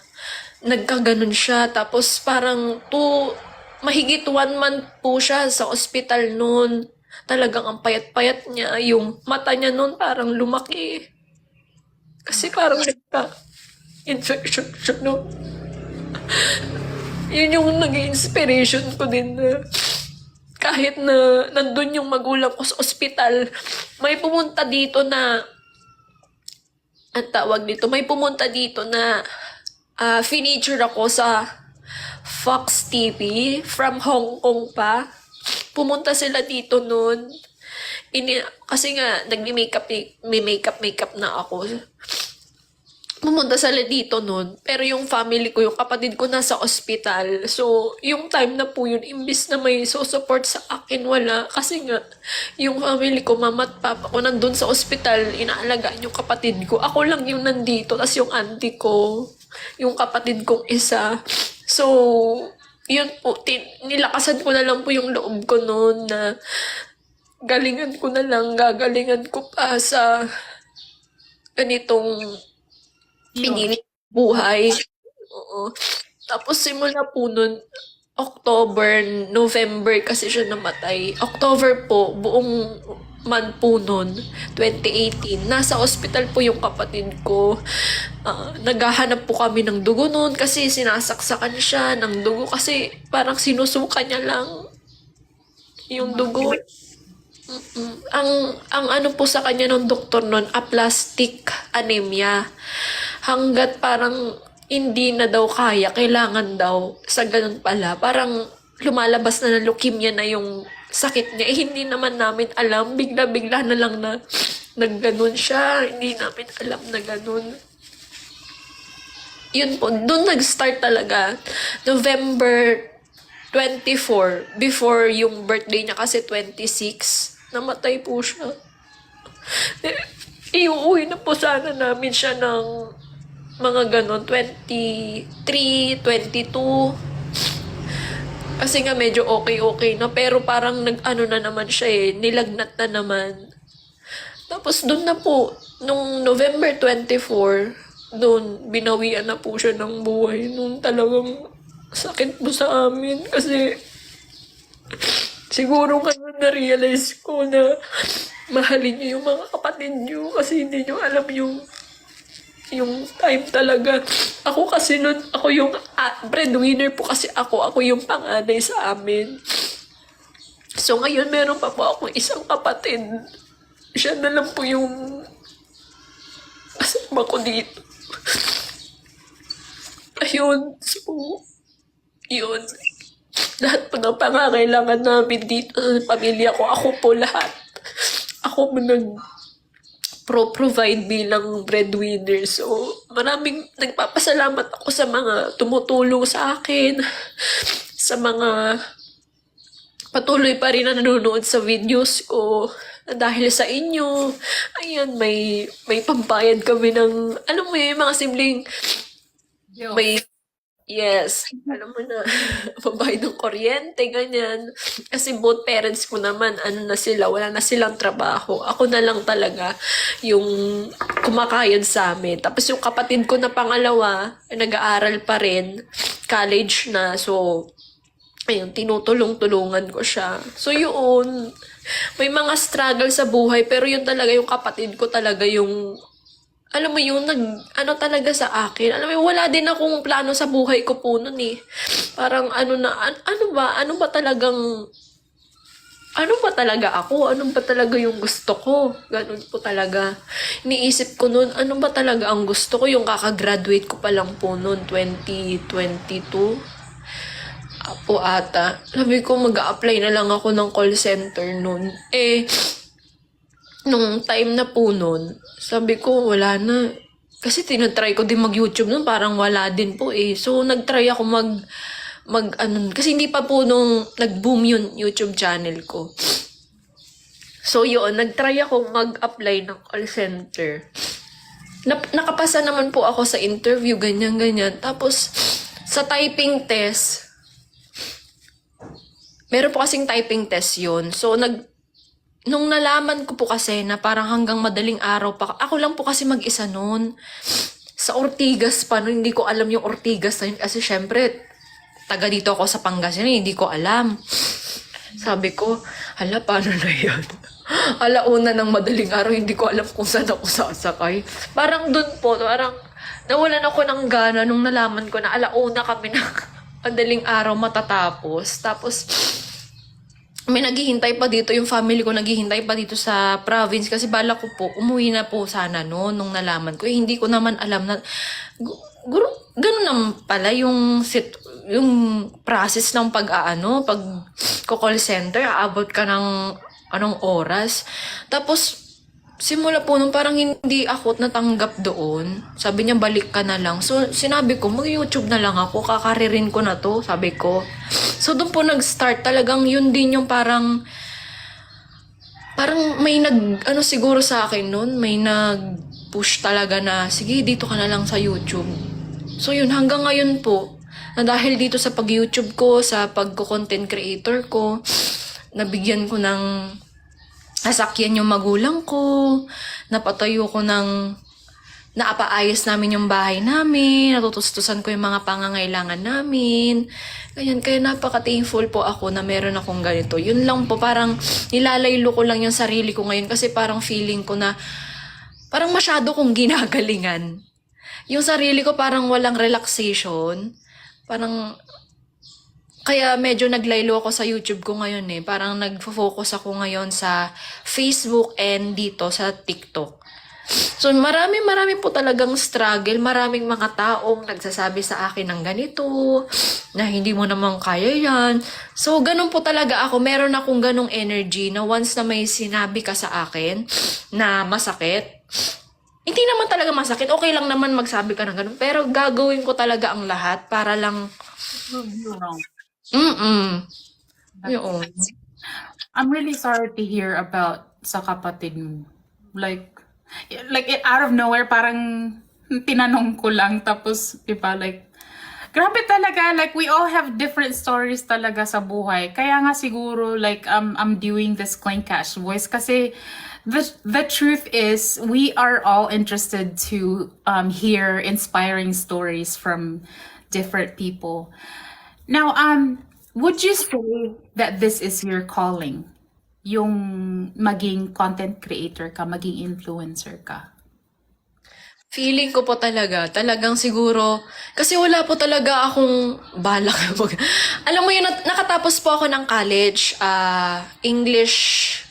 nagkaganon siya. Tapos parang mahigit 1 month po siya sa ospital noon. Talagang ang payat-payat niya. Yung mata niya noon parang lumaki. Kasi parang nagka-infection siya no. Yun yung naging inspiration ko din na kahit na nandun yung magulang ko sa ospital, may pumunta dito na may pumunta dito na feature ako sa Fox TV from Hong Kong pa. Pumunta sila dito noon. Kasi nga, makeup na ako. Pumunta sila dito noon. Pero yung family ko, yung kapatid ko nasa ospital. So, yung time na po yun, imbis na may support sa akin, wala. Kasi nga, yung family ko, mama at papa ko, nandun sa ospital, inaalagaan yung kapatid ko. Ako lang yung nandito, tas yung auntie ko, yung kapatid kong isa. So, yun po, nilakasan ko na lang po yung loob ko noon na gagalingan ko pa sa ganitong pinili buhay. Oo. Tapos simula po nun, October, November kasi siya namatay. October po, buong month po nun, 2018. Nasa ospital po yung kapatid ko. Naghahanap po kami ng dugo nun kasi sinasaksakan siya ng dugo kasi parang sinusuka niya lang yung dugo. Ang ano po sa kanya ng doktor nun, aplastic anemia. Hanggat parang hindi na daw kaya, kailangan daw sa ganun pala. Parang lumalabas na leukemia na yung sakit niya. Hindi naman namin alam. Bigla-bigla na lang na nagganon siya. Hindi namin alam na ganon. Yun po, doon nag-start talaga. November 24, before yung birthday niya kasi 26, namatay po siya. Iuuwi na po sana namin siya ng mga ganon, 23, 22. Kasi nga medyo okay na. Pero parang nag-ano na naman siya nilagnat na naman. Tapos doon na po, nung November 24, doon binawian na po siya ng buhay. Noon talagang sakit po sa amin. Kasi siguro ngayon na-realize ko na mahalin niyo yung mga kapatid niyo kasi hindi niyo alam yung time talaga. Ako kasi nun, ako yung breadwinner po kasi ako yung panganay sa amin. So ngayon meron pa po akong isang kapatid. Siya na lang po yung kasama ko dito. Ayun, so, yun. Lahat po ng pangangailangan namin dito sa pamilya ko, ako po lahat. Ako po provide bilang breadwinner. So, maraming nagpapasalamat ako sa mga tumutulong sa akin, sa mga patuloy pa rin na nanonood sa videos ko. Dahil sa inyo, ayan, may pambayad kami ng, alam mo yung mga simpleng, may, yes, alam mo na, pambayad ng kuryente, ganyan. Kasi both parents ko naman, ano na sila, wala na silang trabaho. Ako na lang talaga yung kumakayod sa amin. Tapos yung kapatid ko na pangalawa, nag-aaral pa rin, college na, so, ayun, tinutulong-tulungan ko siya. So, yun, may mga struggle sa buhay, pero yun talaga yung kapatid ko talaga yung, alam mo yun, ano talaga sa akin. Alam mo yun, wala din akong plano sa buhay ko po nun eh. Parang ano ba talagang, ano ba talaga ako? Ano ba talaga yung gusto ko? Ganun po talaga. Iniisip ko nun, ano ba talaga ang gusto ko? Yung kakagraduate ko pa lang po nun, 2022. Po ata. Sabi ko, mag-a-apply na lang ako ng call center nun. Nung time na po nun, sabi ko, wala na. Kasi tinatry ko din mag-YouTube nun, parang wala din po eh. So, nag-try ako kasi hindi pa po nung nag-boom yun YouTube channel ko. So, yun, nag-try ako mag-apply ng call center. Nakapasa naman po ako sa interview, ganyan-ganyan. Tapos, sa typing test, meron po kasing typing test yun. So, nung nalaman ko po kasi na parang hanggang madaling araw pa, ako lang po kasi mag-isa nun. Sa Ortigas pa, no, hindi ko alam yung Ortigas na yun. Kasi syempre, taga dito ako sa Pangasinan, hindi ko alam. Sabi ko, hala, paano na yun? Alauna ng madaling araw, hindi ko alam kung saan ako sasakay. Parang dun po, parang nawalan ako ng gana nung nalaman ko na alauna kami ng madaling araw matatapos. Tapos, may naghihintay pa dito, yung family ko naghihintay pa dito sa province kasi bala ko po, umuwi na po sana no, nung nalaman ko. Hindi ko naman alam na, ganun naman pala yung process ng pag call center, aabot ka ng anong oras. Tapos, simula po nung parang hindi ako natanggap doon. Sabi niya, balik ka na lang. So, sinabi ko, mag-YouTube na lang ako. Kakaririn ko na to, sabi ko. So, doon po nag-start. Talagang yun din yung parang may siguro sa akin noon, may nag-push talaga na, sige, dito ka na lang sa YouTube. So, yun, hanggang ngayon po, na dahil dito sa pag-YouTube ko, sa pag-content creator ko, nabigyan ko ng nasakyan yung magulang ko, napatayo ko naapaayos namin yung bahay namin, natutustusan ko yung mga pangangailangan namin. Ganyan, kaya napaka-thankful po ako na meron akong ganito. Yun lang po, parang nilalaylo ko lang yung sarili ko ngayon kasi parang feeling ko na parang masyado kong ginagalingan. Yung sarili ko parang walang relaxation. Parang kaya medyo naglaylo ako sa YouTube ko ngayon eh. Parang nagfo-focus ako ngayon sa Facebook and dito sa TikTok. So marami po talagang struggle. Maraming mga taong nagsasabi sa akin ng ganito, na hindi mo naman kaya yan. So ganun po talaga ako. Meron akong ganung energy na once na may sinabi ka sa akin na masakit, hindi naman talaga masakit. Okay lang naman magsabi ka ng ganun. Pero gagawin ko talaga ang lahat para lang yun. I'm really sorry to hear about sa kapatid mo. Like it out of nowhere, parang tinanong ko lang, tapos, diba, like, grabe talaga, like, we all have different stories talaga sa buhay. Kaya nga siguro, like, I'm doing this Coin Cash voice kasi the truth is, we are all interested to hear inspiring stories from different people. Now, would you say that this is your calling? Yung maging content creator ka, maging influencer ka? Feeling ko po talagang siguro, kasi wala po talaga akong balak. Alam mo yun, nakatapos po ako ng college, English,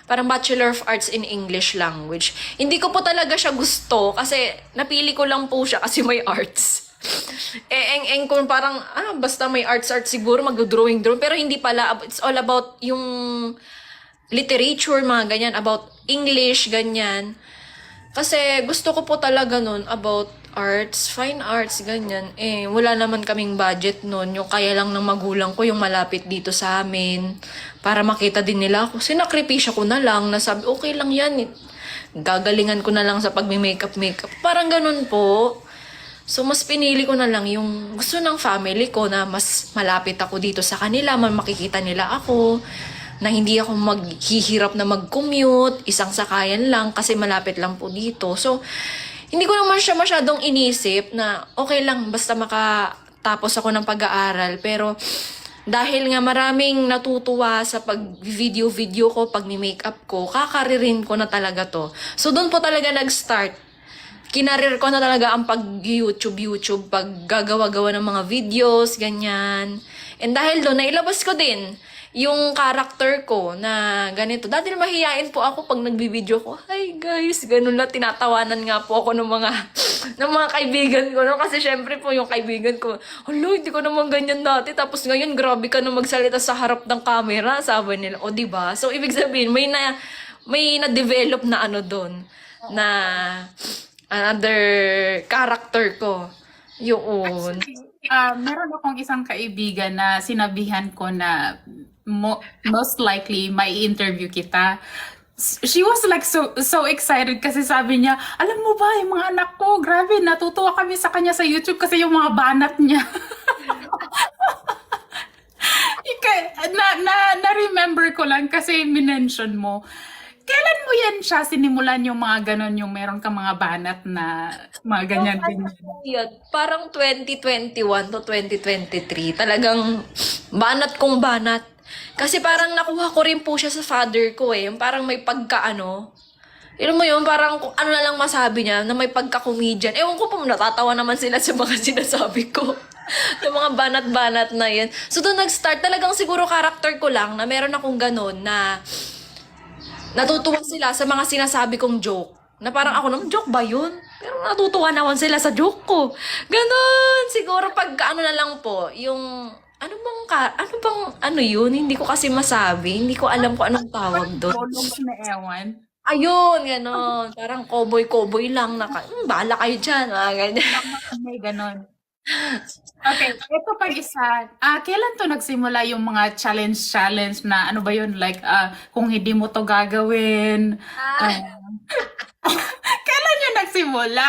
parang Bachelor of Arts in English Language. Hindi ko po talaga siya gusto kasi napili ko lang po siya kasi may arts. Eng kung parang, basta may arts siguro, mag-drawing. Pero hindi pala, it's all about yung literature, mga ganyan, about English, ganyan. Kasi gusto ko po talaga nun about arts, fine arts, ganyan. Eh, wala naman kaming budget nun. Yung kaya lang ng magulang ko yung malapit dito sa amin. Para makita din nila ako. Sinakripisya ko na lang. Nasabi, okay lang yan. Gagalingan ko na lang sa pagme-makeup. Parang ganun po. So, mas pinili ko na lang yung gusto ng family ko na mas malapit ako dito sa kanila. Makikita nila ako. Na hindi ako maghihirap na mag-commute. Isang sakayan lang kasi malapit lang po dito. So, hindi ko naman siya masyadong inisip na okay lang basta makatapos ako ng pag-aaral. Pero dahil nga maraming natutuwa sa pag-video ko, pag-makeup ko, kakaririn ko na talaga to. So doon po talaga nag-start. Kinarir ko na talaga ang pag-YouTube, pag-gagawa-gawa ng mga videos, ganyan. And dahil doon, nailabas ko din yung character ko na ganito. Dati mahihain po ako pag nagbibideo ko. Hi guys, ganun na tinatawanan nga po ako ng mga kaibigan ko. No? Kasi syempre po yung kaibigan ko, hala, hindi ko naman ganyan dati. Tapos ngayon, grabe ka na magsalita sa harap ng camera. Sabi nila, o diba? So, ibig sabihin, may na-develop na ano doon. Na another character ko. Yun. Meron akong isang kaibigan na sinabihan ko na most likely may interview kita. She was like so excited kasi sabi niya, alam mo ba, yung mga anak ko, grabe, natutuwa kami sa kanya sa YouTube kasi yung mga banat niya. Na-remember ko lang kasi minention mo. Kailan mo yan siya sinimulan yung mga ganon, yung meron ka mga banat na mga ganyan din? Yan, parang 2021 to 2023. Talagang banat kong banat. Kasi parang nakuha ko rin po siya sa father ko eh. Yung parang may pagka-ano. Alam mo yun, parang kung ano na lang masabi niya, na may pagka-comedian. Ewan ko po, natatawa naman sila sa mga sinasabi ko. Yung mga banat-banat na yan. So doon nag-start, talagang siguro character ko lang na meron akong ganun na natutuwa sila sa mga sinasabi kong joke. Na parang ako naman, joke ba yun? Pero natutuwa naman sila sa joke ko. Ganon. Siguro pag ano na lang po, yung ano bang yun? Hindi ko kasi masabi. Hindi ko alam kung anong tawag doon. Tulong na ewan. Ayun, ganon. Parang cowboy lang. Bahala kayo dyan. Ganyan. May ganon. Okay, ito pa isa. Kailan to nagsimula yung mga challenge na ano ba yun? Like, kung hindi mo to gagawin. Kailan yun nagsimula?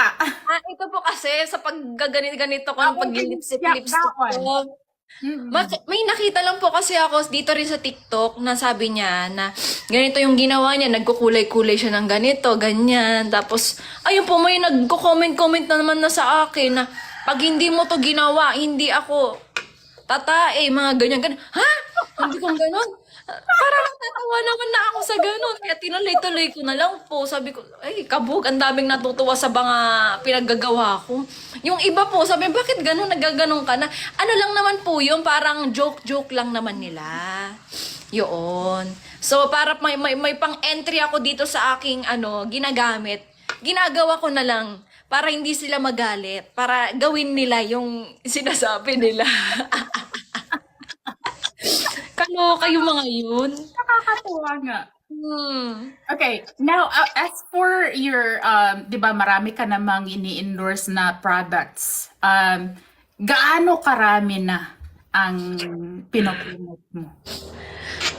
Ito po kasi sa paggaganit-ganito ko ng Okay, pag-lipstick yeah, that one. ko. May nakita lang po kasi ako dito rin sa TikTok na sabi niya na ganito yung ginawa niya, nagkukulay-kulay siya ng ganito, ganyan. Tapos, ayun po, may nagko-comment na naman na sa akin na pag hindi mo to ginawa, hindi ako tatae, mga ganyan. Ha? Hindi kong ganon. Parang natatawa naman na ako sa ganon. Kaya tinuloy-tuloy ko na lang po. Sabi ko, ay, kabog, ang daming natutuwa sa mga pinaggagawa ko. Yung iba po, sabi, bakit ganon, nagaganon ka na? Ano lang naman po yun, parang joke-joke lang naman nila. Yun. So, para may pang-entry ako dito sa aking ginagamit. Ginagawa ko na lang para hindi sila magalit. Para gawin nila yung sinasabi nila. Kaloka yung mga yun. Nakakatuwa nga. Okay, now as for your, di ba marami ka namang ini-endorse na products. Gaano karami na ang pinopromote mo?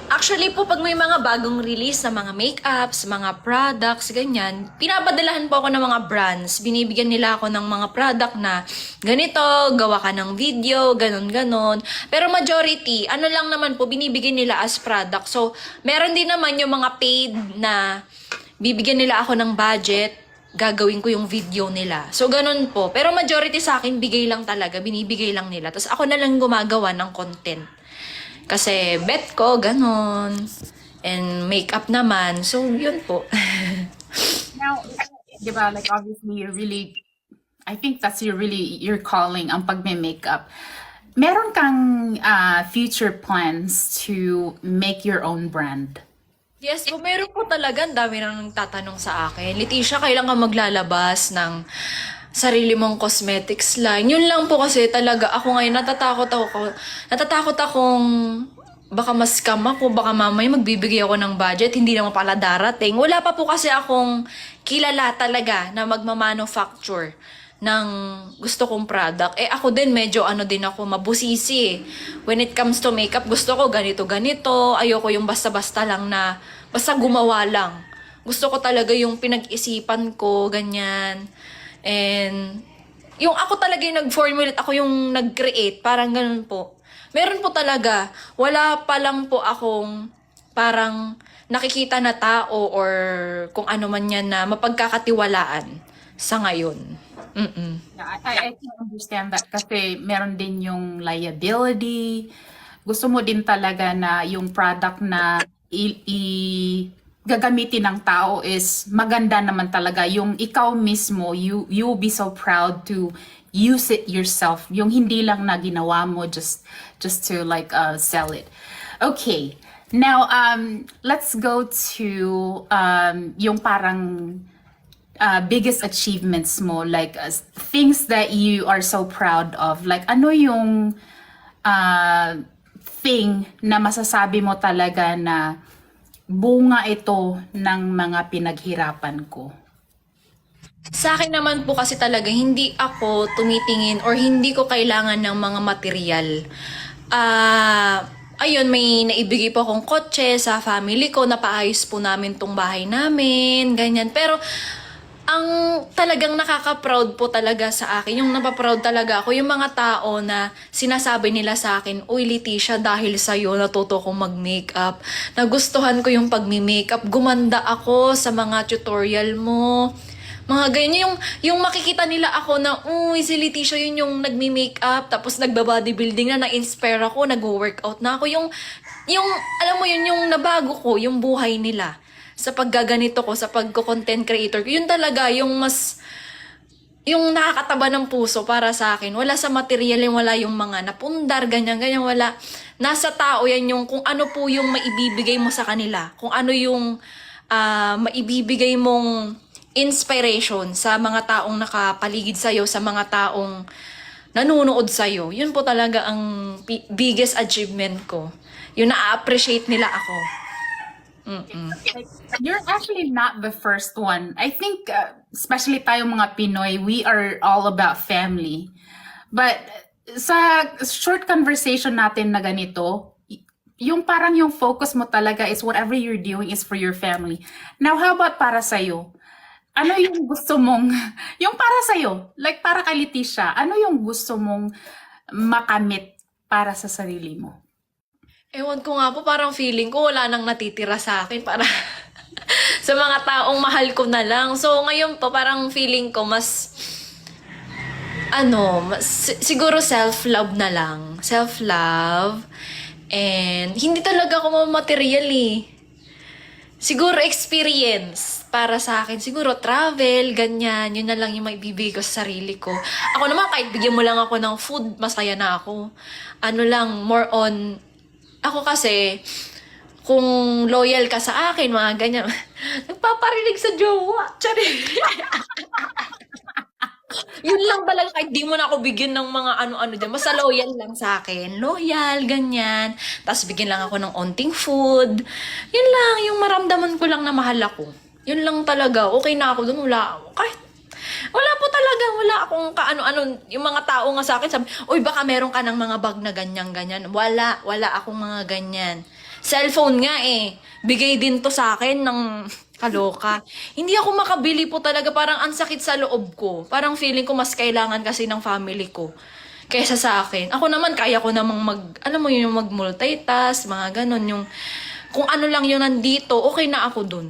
Actually po, pag may mga bagong release na mga makeups, mga products, ganyan, pinapadalahan po ako ng mga brands. Binibigyan nila ako ng mga product na ganito, gawa ka ng video, ganon-ganon. Pero majority, ano lang naman po, binibigyan nila as product. So, meron din naman yung mga paid na bibigyan nila ako ng budget, gagawin ko yung video nila. So, ganun po. Pero majority sa akin, bigay lang talaga, binibigay lang nila. Tapos ako na lang gumagawa ng content. Kasi bet ko, ganon. And makeup naman. So, yun po. Now, di ba, like obviously you're really, I think that's your calling ang pagme-makeup. Meron kang future plans to make your own brand? Yes po, meron po talaga. Ang dami nang nagtatanong sa akin. Leticia, kailan ka maglalabas ng sarili mong cosmetics line? Yun lang po kasi talaga ako ngayon natatakot akong baka mas-scam ako, baka mamaya magbibigay ako ng budget, hindi naman pala darating. Wala pa po kasi akong kilala talaga na magmamanufacture ng gusto kong product. Eh ako din, medyo ano din ako, mabusisi eh. When it comes to makeup, gusto ko ganito-ganito. Ayoko yung basta-basta lang na, basta gumawa lang. Gusto ko talaga yung pinag-isipan ko, ganyan. And yung ako talaga yung nag-formulate, ako yung nag-create, parang ganun po. Meron po talaga, wala pa lang po akong parang nakikita na tao or kung ano man yan na mapagkakatiwalaan sa ngayon. Mm-mm. Yeah, I can understand that kasi meron din yung liability. Gusto mo din talaga na yung product na gagamitin ng tao is maganda naman talaga. Yung ikaw mismo, you'll be so proud to use it yourself. Yung hindi lang na ginawa mo just to like sell it. Okay. Now, let's go to yung parang biggest achievements mo, like things that you are so proud of. Like ano yung thing na masasabi mo talaga na bunga ito ng mga pinaghirapan ko? Sa akin naman po kasi talaga, hindi ako tumitingin or hindi ko kailangan ng mga material. Ayun, may naibigay po akong kotse sa family ko, napaayos po namin tong bahay namin, ganyan. Pero, ang talagang nakaka-proud po talaga sa akin, yung napaproud talaga ako, yung mga tao na sinasabi nila sa akin, "Uy, Leticia, dahil sa'yo natuto kong mag-makeup. Nagustuhan ko yung pagmi-makeup. Gumanda ako sa mga tutorial mo." Mga ganyan, yung makikita nila ako na, "Uy, si Leticia yun yung nagmi-makeup, tapos nagba-bodybuilding na, na-inspire ako, nag-workout na ako." Yung, alam mo yun, yung nabago ko, yung buhay nila sa paggaganito ko, sa pagko-content creator ko. Yun talaga, yung mas, yung nakakataba ng puso para sa akin. Wala sa material, wala yung mga napundar, ganyan, wala. Nasa tao yan yung kung ano po yung maibibigay mo sa kanila. Kung ano yung maibibigay mong inspiration sa mga taong nakapaligid sa'yo, sa mga taong nanonood sa'yo. Yun po talaga ang biggest achievement ko. Yung na-appreciate nila ako. You're actually not the first one. I think, especially tayong mga Pinoy, we are all about family. But sa short conversation natin na ganito, yung parang yung focus mo talaga is whatever you're doing is for your family. Now, how about para sa'yo? Ano yung gusto mong, yung para sa'yo, like para kay Leticia, ano yung gusto mong makamit para sa sarili mo? Ewan ko nga po, parang feeling ko wala nang natitira sa akin para sa mga taong mahal ko na lang. So, ngayon po, parang feeling ko mas, siguro self-love na lang. Self-love. And, hindi talaga ako material eh. Siguro experience para sa akin. Siguro travel, ganyan. Yun na lang yung maibibigay ko sa sarili ko. Ako naman, kahit bigyan mo lang ako ng food, masaya na ako. Ano lang, more on, ako kasi, kung loyal ka sa akin, mga ganyan, nagpaparinig sa jowa. Tsari. Yun lang talaga, kahit di mo na ako bigyan ng mga ano-ano dyan. Basta loyal lang sa akin. Loyal, ganyan. Tapos bigyan lang ako ng onting food. Yun lang, yung maramdaman ko lang na mahal ako. Yun lang talaga. Okay na ako dun. Wala po talaga. Wala akong kaano-ano. Yung mga tao nga sa akin sabi, "Uy, baka meron ka ng mga bag na ganyan-ganyan." Wala akong mga ganyan. Cellphone nga eh. Bigay din to sa akin ng kaloka. Hindi ako makabili po talaga. Parang ang sakit sa loob ko. Parang feeling ko mas kailangan kasi ng family ko kaysa sa akin. Ako naman, kaya ko namang alam mo yun, yung mag-multitask, mga ganon. Yung, kung ano lang yun nandito, okay na ako dun.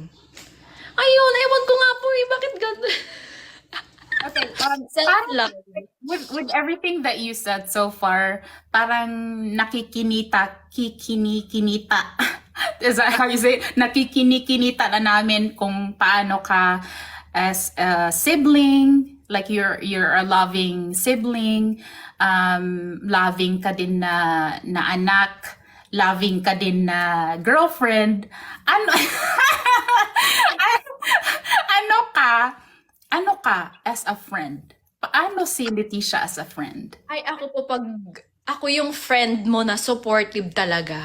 Ayun, ewan ko nga po eh. Bakit gano'n? Okay, Self-love. with everything that you said so far, parang kikinita. Is that how you say it? Nakikinikinita na namin kung paano ka as a sibling, like you're a loving sibling, loving ka din na anak, loving ka din na girlfriend. Ano ka as a friend? Paano si Leticia as a friend? Ay, ako po pag, ako yung friend mo na supportive talaga.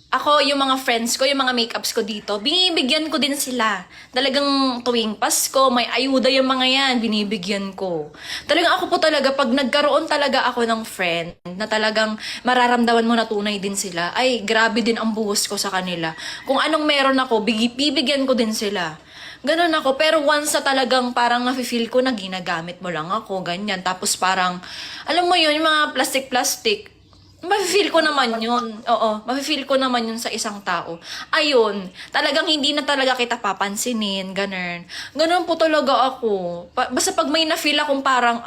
ako, yung mga friends ko, yung mga makeups ko dito, binibigyan ko din sila. Talagang tuwing Pasko, may ayuda yung mga yan, binibigyan ko. Talagang ako po talaga, pag nagkaroon talaga ako ng friend, na talagang mararamdaman mo na tunay din sila, ay grabe din ang buhos ko sa kanila. Kung anong meron ako, bibigyan ko din sila. Ganun ako. Pero once na talagang parang nafe-feel ko na ginagamit mo lang ako, ganyan. Tapos parang, alam mo yun, yung mga plastic-plastic, mafe-feel ko naman yun. Oo, mafe-feel ko naman yun sa isang tao. Ayun, talagang hindi na talaga kita papansinin, ganun. Ganun po talaga ako. Basta pag may na-feel akong parang,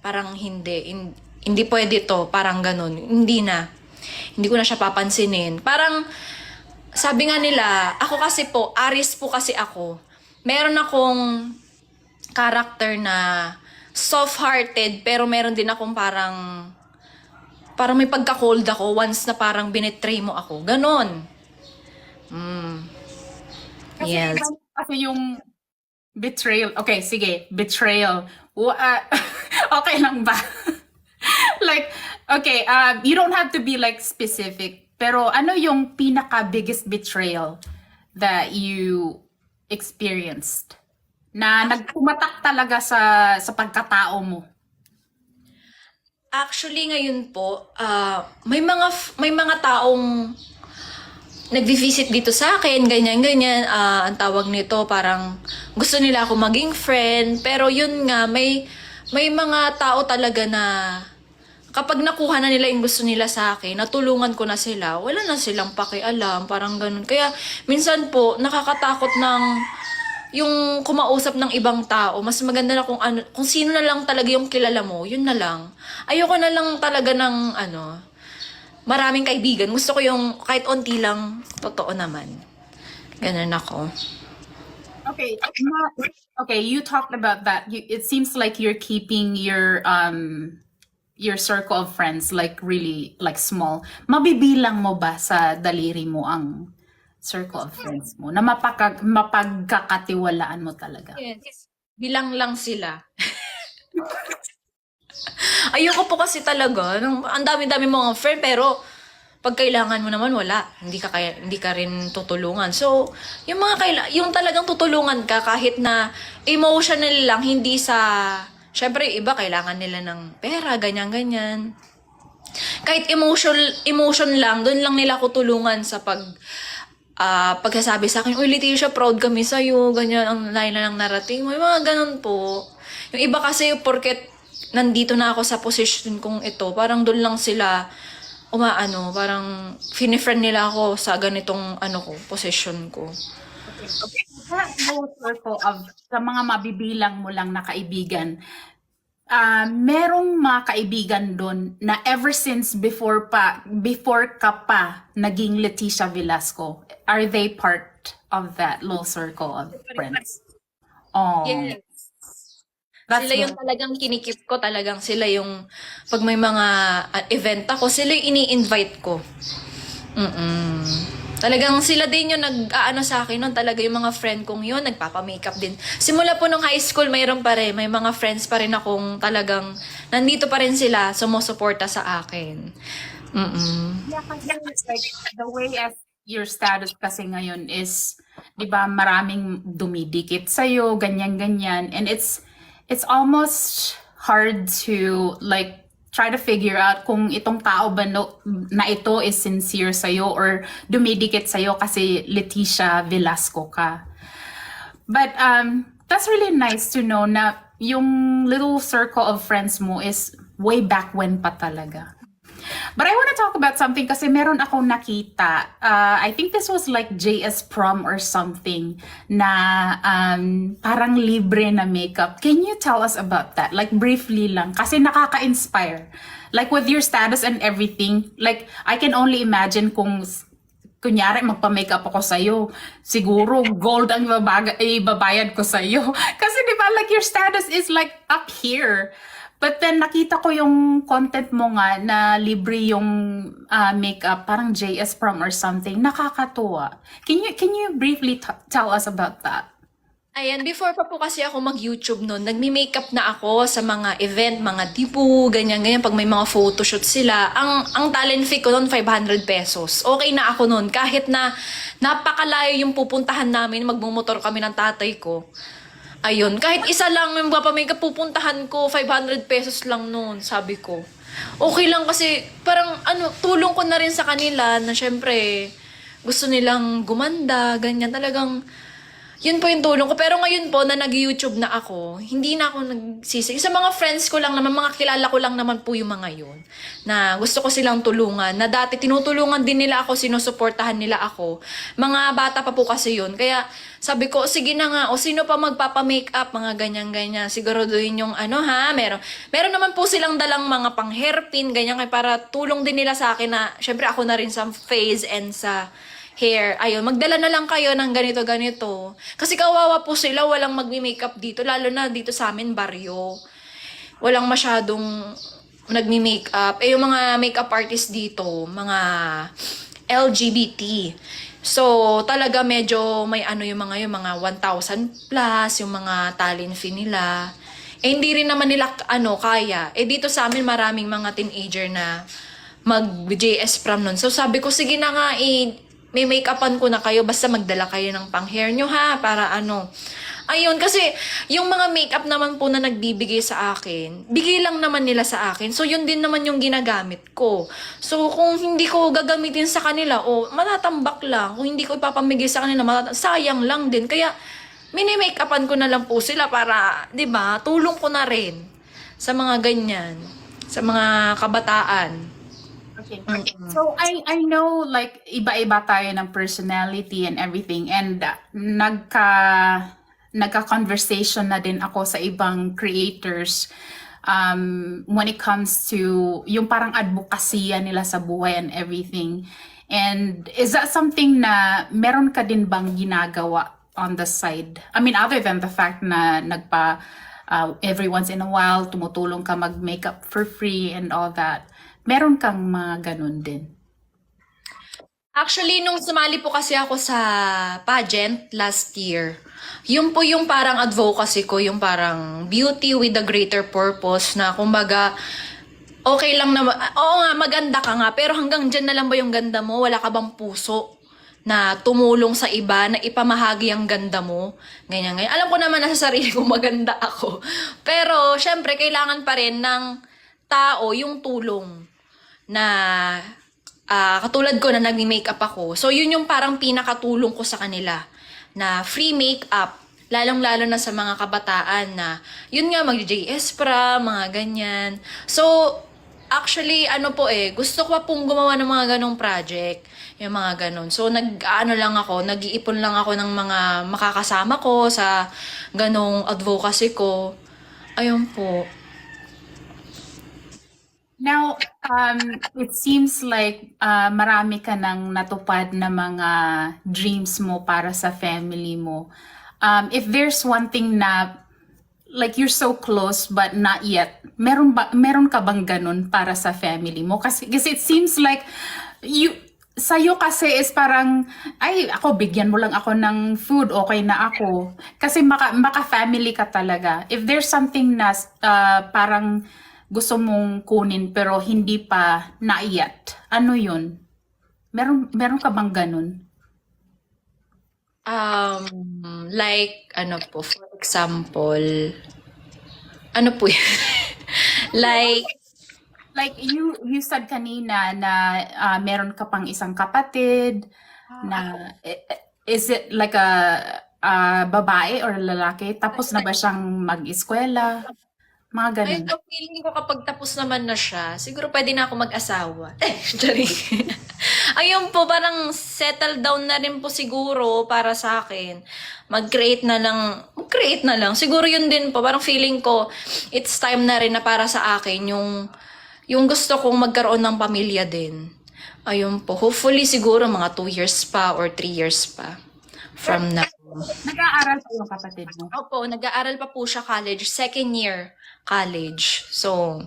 parang hindi pwede to, parang ganun. Hindi na. Hindi ko na siya papansinin. Parang, sabi nga nila, ako kasi po, Aries po kasi ako. Meron akong character na soft-hearted, pero meron din akong parang may pagka-cold ako once na parang binetray mo ako. Ganon. Kasi Yes. kasi yung betrayal. Okay, sige, betrayal. Okay lang ba? Like, okay, you don't have to be like specific. Pero ano yung pinaka-biggest betrayal that you experienced? Na nagpumatak talaga sa pagkatao mo? Actually, ngayon po, may mga taong nagvi-visit dito sa akin, ganyan-ganyan, ang tawag nito, parang gusto nila ako maging friend, pero yun nga, may mga tao talaga na kapag nakuha na nila yung gusto nila sa akin, natulungan ko na sila, wala na silang pakialam, parang ganun. Kaya minsan po, nakakatakot ng yung kumausap ng ibang tao. Mas maganda na kung sino na lang talaga yung kilala mo, yun na lang. Ayoko na lang talaga ng maraming kaibigan. Gusto ko yung kahit onti lang, totoo naman. Ganun ako. Okay, okay, you talked about that. It seems like you're keeping your circle of friends like really like small. Mabibilang mo ba sa daliri mo ang circle of friends mo na mapagkakatiwalaan mo talaga? Yes. Bilang lang sila. Ayoko po kasi talaga. Ang dami-dami mga friend, pero pag kailangan mo naman, wala. Hindi ka rin tutulungan. So, yung talagang tutulungan ka kahit na emotional lang, hindi sa... Syempre, iba kailangan nila ng pera, ganyan-ganyan. Kahit emotion lang, doon lang nila ako tulungan sa pagsasabi sa akin, uy, Leticia, proud kami sa'yo, ganyan, ang layo na ng narating mo. Yung mga ganun po. Yung iba kasi, porket nandito na ako sa position kong ito, parang doon lang sila parang finifriend nila ako sa ganitong position ko. Okay. Sa mga mabibilang mo lang na kaibigan, merong mga kaibigan doon na ever since before ka pa naging Leticia Velasco, are they part of that little circle of friends? Oh, Yes. that's Sila yung talagang kinikip ko, talagang sila yung, pag may mga event ako, sila yung ini-invite ko. Talagang sila din yung nag-aano sa akin nun, talaga yung mga friend kong yun, nagpapa-makeup din. Simula po nung high school, mayroon pa rin, may mga friends pa rin akong talagang, nandito pa rin sila, sumusuporta sa akin. Yeah, kasi like the way as your status kasi ngayon is, 'di ba, maraming dumidikit sa ganyan-ganyan, and it's almost hard to like try to figure out kung itong tao ba na ito is sincere sa or dumidikit sa kasi Leticia Velasco ka. But that's really nice to know na yung little circle of friends mo is way back when pa talaga. But I want to talk about something kasi meron akong nakita. I think this was like JS Prom or something na parang libre na makeup. Can you tell us about that? Like briefly lang kasi nakaka-inspire. Like with your status and everything, like I can only imagine kung kunyari magpa-makeup ako sa'yo, siguro gold ang ibabayad ko sa'yo. Kasi di ba like your status is like up here. But then nakita ko yung content mo nga na libre yung makeup, parang JS Prom or something. Nakakatuwa. Can you briefly tell us about that? Ayan, before pa po kasi ako mag-YouTube noon, nagmi-makeup na ako sa mga event, mga dibu, ganyan-ganyan. Pag may mga photoshoot sila, ang talent fee ko noon, 500 pesos. Okay na ako noon. Kahit na napakalayo yung pupuntahan namin, magmumotor kami ng tatay ko. Ayun, kahit isa lang yung papamakeup pupuntahan ko, 500 pesos lang noon, sabi ko. Okay lang kasi parang tulong ko na rin sa kanila na syempre gusto nilang gumanda, ganyan. Talagang yun po yung tulong ko. Pero ngayon po na nag-YouTube na ako, hindi na ako nagsisig. Sa mga friends ko lang naman, mga kilala ko lang naman po yung mga yun. Na gusto ko silang tulungan. Na dati tinutulungan din nila ako, sinusuportahan nila ako. Mga bata pa po kasi yun. Kaya sabi ko, sige na nga, o sino pa magpapa-makeup, mga ganyan-ganyan. Siguraduhin yung meron naman po silang dalang mga pang hairpin, ganyan. Kaya para tulong din nila sa akin na, syempre ako na rin sa face and sa hair. Ayun, magdala na lang kayo ng ganito-ganito. Kasi kawawa po sila, walang magmi-makeup dito, lalo na dito sa amin, baryo. Walang masyadong nagmi-makeup. Yung mga makeup artist dito, mga LGBT. So, talaga medyo may yung mga 1,000 plus, yung mga talent fee nila. Hindi rin naman nila, kaya. Dito sa amin, maraming mga teenager na mag-JS prom nun. So, sabi ko, sige na nga, may make-upan ko na kayo, basta magdala kayo ng pang-hair nyo ha, para Ayun, kasi yung mga make-up naman po na nagbibigay sa akin, bigay lang naman nila sa akin. So, yun din naman yung ginagamit ko. So, kung hindi ko gagamitin sa kanila, matatambak lang. Kung hindi ko ipapamigay sa kanila, sayang lang din. Kaya, mini-make-upan ko na lang po sila para, di ba, tulong ko na rin sa mga ganyan, sa mga kabataan. Okay. So I know like iba-iba tayo ng personality and everything, and nagka-conversation na din ako sa ibang creators when it comes to yung parang advokasya nila sa buhay and everything. And is that something na meron ka din bang ginagawa on the side? I mean, other than the fact na every once in a while tumutulong ka mag-makeup for free and all that, meron kang mga ganun din? Actually, nung sumali po kasi ako sa pageant last year, yun po yung parang advocacy ko, yung parang beauty with a greater purpose na kumbaga, okay lang na, oo nga, maganda ka nga, pero hanggang dyan na lang ba yung ganda mo? Wala ka bang puso na tumulong sa iba, na ipamahagi ang ganda mo? Ganyan, ganyan. Alam ko naman na sa sarili ko maganda ako. Pero, syempre, kailangan pa rin ng tao yung tulong na katulad ko na nagmi-makeup ako. So, yun yung parang pinakatulong ko sa kanila na free makeup. Lalong-lalo na sa mga kabataan na yun nga, mag-JS pra, mga ganyan. So, actually, gusto ko pa pong gumawa ng mga ganong project. Yung mga ganon. So, nag-iipon lang ako ng mga makakasama ko sa ganong advocacy ko. Ayun po. Now, it seems like marami ka nang natupad na mga dreams mo para sa family mo. If there's one thing na like you're so close but not yet, meron ka bang ganun para sa family mo? Kasi it seems like sa'yo kasi is parang, ay, ako, bigyan mo lang ako ng food, okay na ako. Kasi maka-family ka talaga. If there's something na parang gusto mong kunin pero hindi pa not yet, ano yun? Meron ka bang ganun? Like, for example, po yun? Like you said kanina na meron ka pang isang kapatid na is it like a babae or lalaki? Tapos na ba siyang mag-eskwela? Mga ganun. ayun, feeling ko kapag tapos naman na siya, siguro pwede na ako mag-asawa. Sorry. Ayun po, parang settle down na rin po siguro para sa akin. Mag-create na lang. Siguro yun din po, parang feeling ko, it's time na rin na para sa akin yung gusto kong magkaroon ng pamilya din. Ayun po, hopefully siguro mga 2 years pa or 3 years pa from now. Nag-aaral pa yung kapatid mo? Opo, nag-aaral pa po siya college, second year college. So,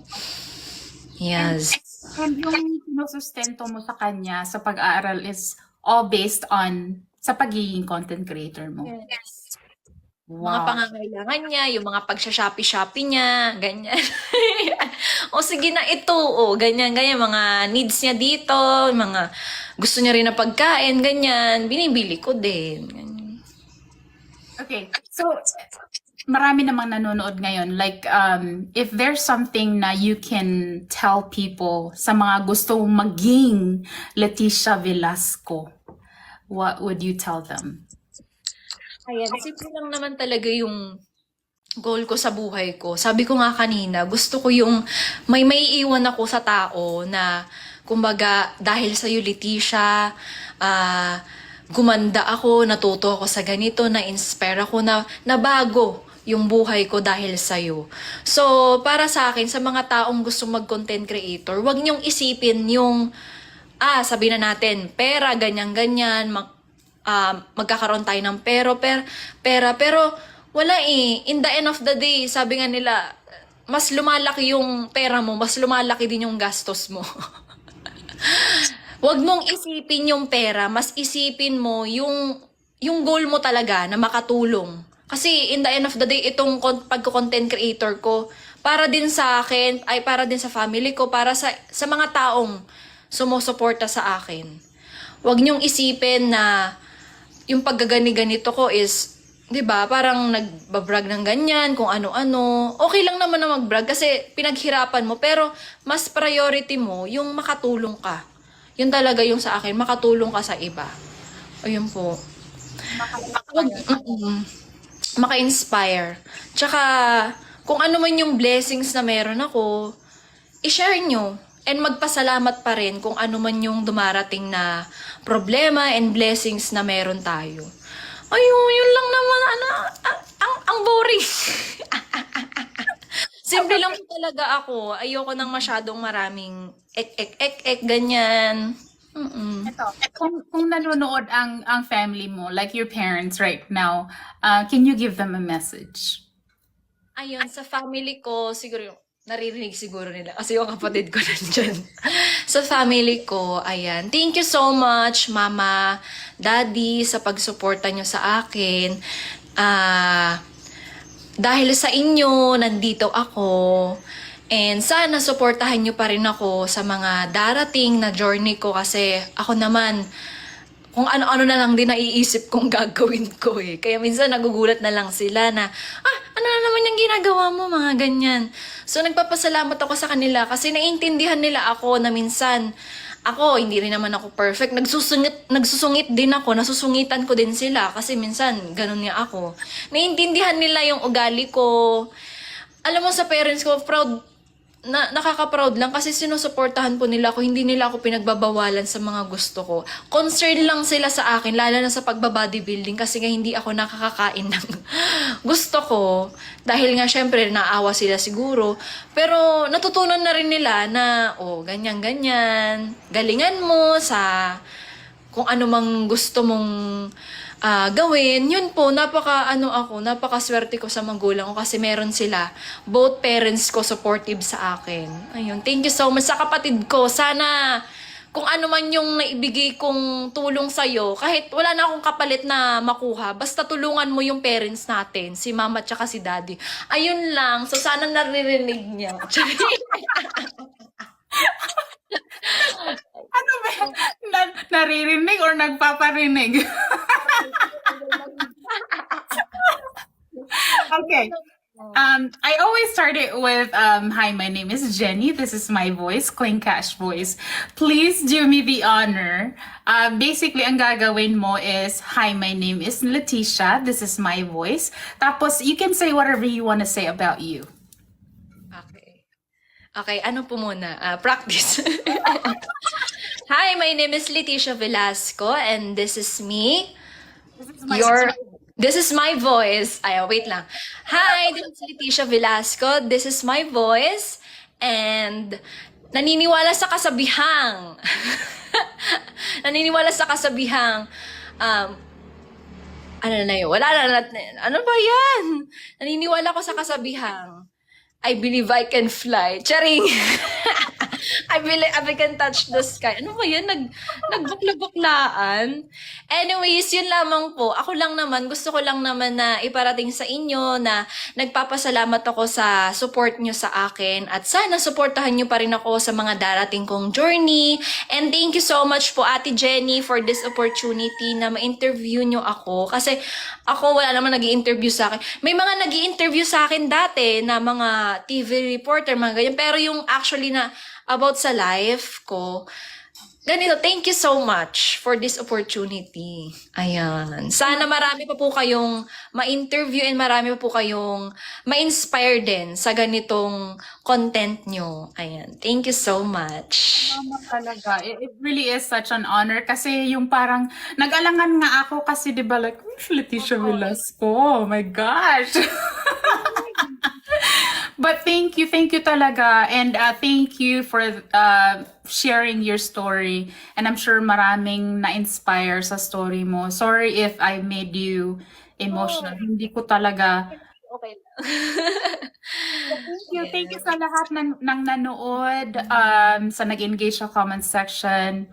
yes. And yung sinusustento mo sa kanya sa pag-aaral is all based on sa pagiging content creator mo? Yes. Mga Wow. pangangailangan niya, yung mga pagsha-shopee-shopee niya, ganyan. O sige na ito, o ganyan, ganyan, mga needs niya dito, mga gusto niya rin na pagkain, ganyan, binibili ko din. Ganyan. Okay. So, marami namang nanonood ngayon. Like, if there's something na you can tell people sa mga gustong maging Leticia Velasco, what would you tell them? Ayan, simple lang naman talaga yung goal ko sa buhay ko. Sabi ko nga kanina, gusto ko yung may maiiwan ako sa tao na kumbaga dahil sa Leticia, gumanda ako, natuto ako sa ganito, na-inspire ako na bago yung buhay ko dahil sa'yo. So, para sa akin, sa mga taong gusto mag-content creator, wag niyong isipin yung, sabi na natin, pera, ganyan-ganyan, magkakaroon tayo ng pero wala eh. In the end of the day, sabi nga nila, mas lumalaki yung pera mo, mas lumalaki din yung gastos mo. Huwag mong isipin yung pera, mas isipin mo yung goal mo talaga na makatulong. Kasi in the end of the day, itong pagko-content creator ko, para din sa akin, ay para din sa family ko, para sa mga taong sumusuporta sa akin. Huwag niyong isipin na yung paggagani-ganito ko is, 'di ba, parang nagbabrag ng ganyan, kung ano-ano. Okay lang naman na magbrag kasi pinaghirapan mo, pero mas priority mo yung makatulong ka. Yun talaga yung sa akin, makatulong ka sa iba. Ayun po. Maka-inspire. Tsaka, kung ano man yung blessings na meron ako, i-share nyo. And magpasalamat pa rin kung ano man yung dumarating na problema and blessings na meron tayo. Ayun, yun lang naman, ang boring. Simple lang po talaga ako. Ayoko nang masyadong maraming ganyan. Ito, kung nanonood ang family mo, like your parents right now, can you give them a message? Ayun, sa family ko, siguro yung naririnig siguro nila kasi yung kapatid ko nandyan. Sa family ko, ayan. Thank you so much, Mama, Daddy, sa pagsuporta nyo sa akin. Dahil sa inyo, nandito ako. And sana suportahan nyo pa rin ako sa mga darating na journey ko kasi ako naman, kung ano-ano na lang din naiisip kong gagawin ko eh. Kaya minsan nagugulat na lang sila na, ano na naman yung ginagawa mo, mga ganyan. So nagpapasalamat ako sa kanila kasi naiintindihan nila ako na minsan, ako, hindi rin naman ako perfect. Nagsusungit din ako, nasusungitan ko din sila kasi minsan, ganun niya ako. Naiintindihan nila yung ugali ko. Alam mo, sa parents ko, nakaka-proud lang kasi sinusuportahan po nila ako, hindi nila ako pinagbabawalan sa mga gusto ko. Concern lang sila sa akin, lalo na sa pagbabody-building kasi nga hindi ako nakakakain ng gusto ko. Dahil nga syempre naawa sila siguro. Pero natutunan na rin nila na, ganyan-ganyan. Galingan mo sa kung ano mang gusto mong gawin. Yun po, napakaswerte ko sa magulang ko kasi meron sila. Both parents ko supportive sa akin. Ayun, thank you so much sa kapatid ko. Sana kung ano man yung naibigay kong tulong sa'yo, kahit wala na akong kapalit na makuha, basta tulungan mo yung parents natin, si mama at si daddy. Ayun lang. So sana naririnig niya. Ano ba? Naririnig or nagpaparinig? Okay. I always start it with, hi, my name is Jenny. This is my voice, Clean Cash voice. Please do me the honor. Basically, ang gagawin mo is, hi, my name is Leticia. This is my voice. Tapos, you can say whatever you want to say about you. Okay, ano po muna? Practice. Hi, my name is Leticia Velasco and this is me. This is my voice. Ay, wait lang. Hi, this is Leticia Velasco. This is my voice. And naniniwala sa kasabihang. Naniniwala sa kasabihang. Ano na yun? Wala na. Ano ba yan? Naniniwala ko sa kasabihang. I believe I can fly. Charing! I can touch the sky. Ano ba yan? Nagbukla-buklaan. Anyways, yun lamang po. Ako lang naman, gusto ko lang naman na iparating sa inyo na nagpapasalamat ako sa support nyo sa akin at sana supportahan nyo pa rin ako sa mga darating kong journey. And thank you so much po, Ate Jenny, for this opportunity na ma-interview nyo ako. Kasi ako, wala naman nag-i-interview sa akin. May mga nag-i-interview sa akin dati na mga TV reporter, mga ganyan. Pero yung actually na about sa life ko, ganito, thank you so much for this opportunity. Ayan. Sana marami pa po kayong ma-interview and marami pa po kayong ma-inspire din sa ganitong content nyo. Ayan. Thank you so much. Tama talaga. It really is such an honor kasi yung parang nag-alangan nga ako kasi 'di ba like Leticia Velasco. Oh my gosh. But thank you talaga and thank you for sharing your story and I'm sure maraming na-inspire sa story mo. Sorry if I made you emotional. Hindi ko talaga. Okay. Thank you sa lahat ng nanood, sa nag-engage sa comment section.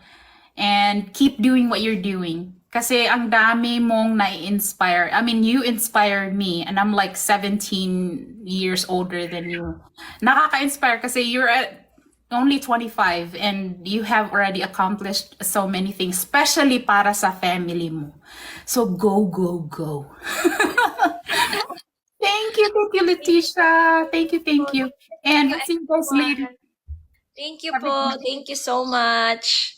And keep doing what you're doing. Kasi ang dami mong na-inspire. I mean, you inspire me and I'm like 17 years older than you. Nakaka-inspire kasi you're at only 25 and you have already accomplished so many things, especially para sa family mo. So go, go, go. Thank you, Leticia. Thank you. And we'll see you guys later. Thank you po. Thank you so much.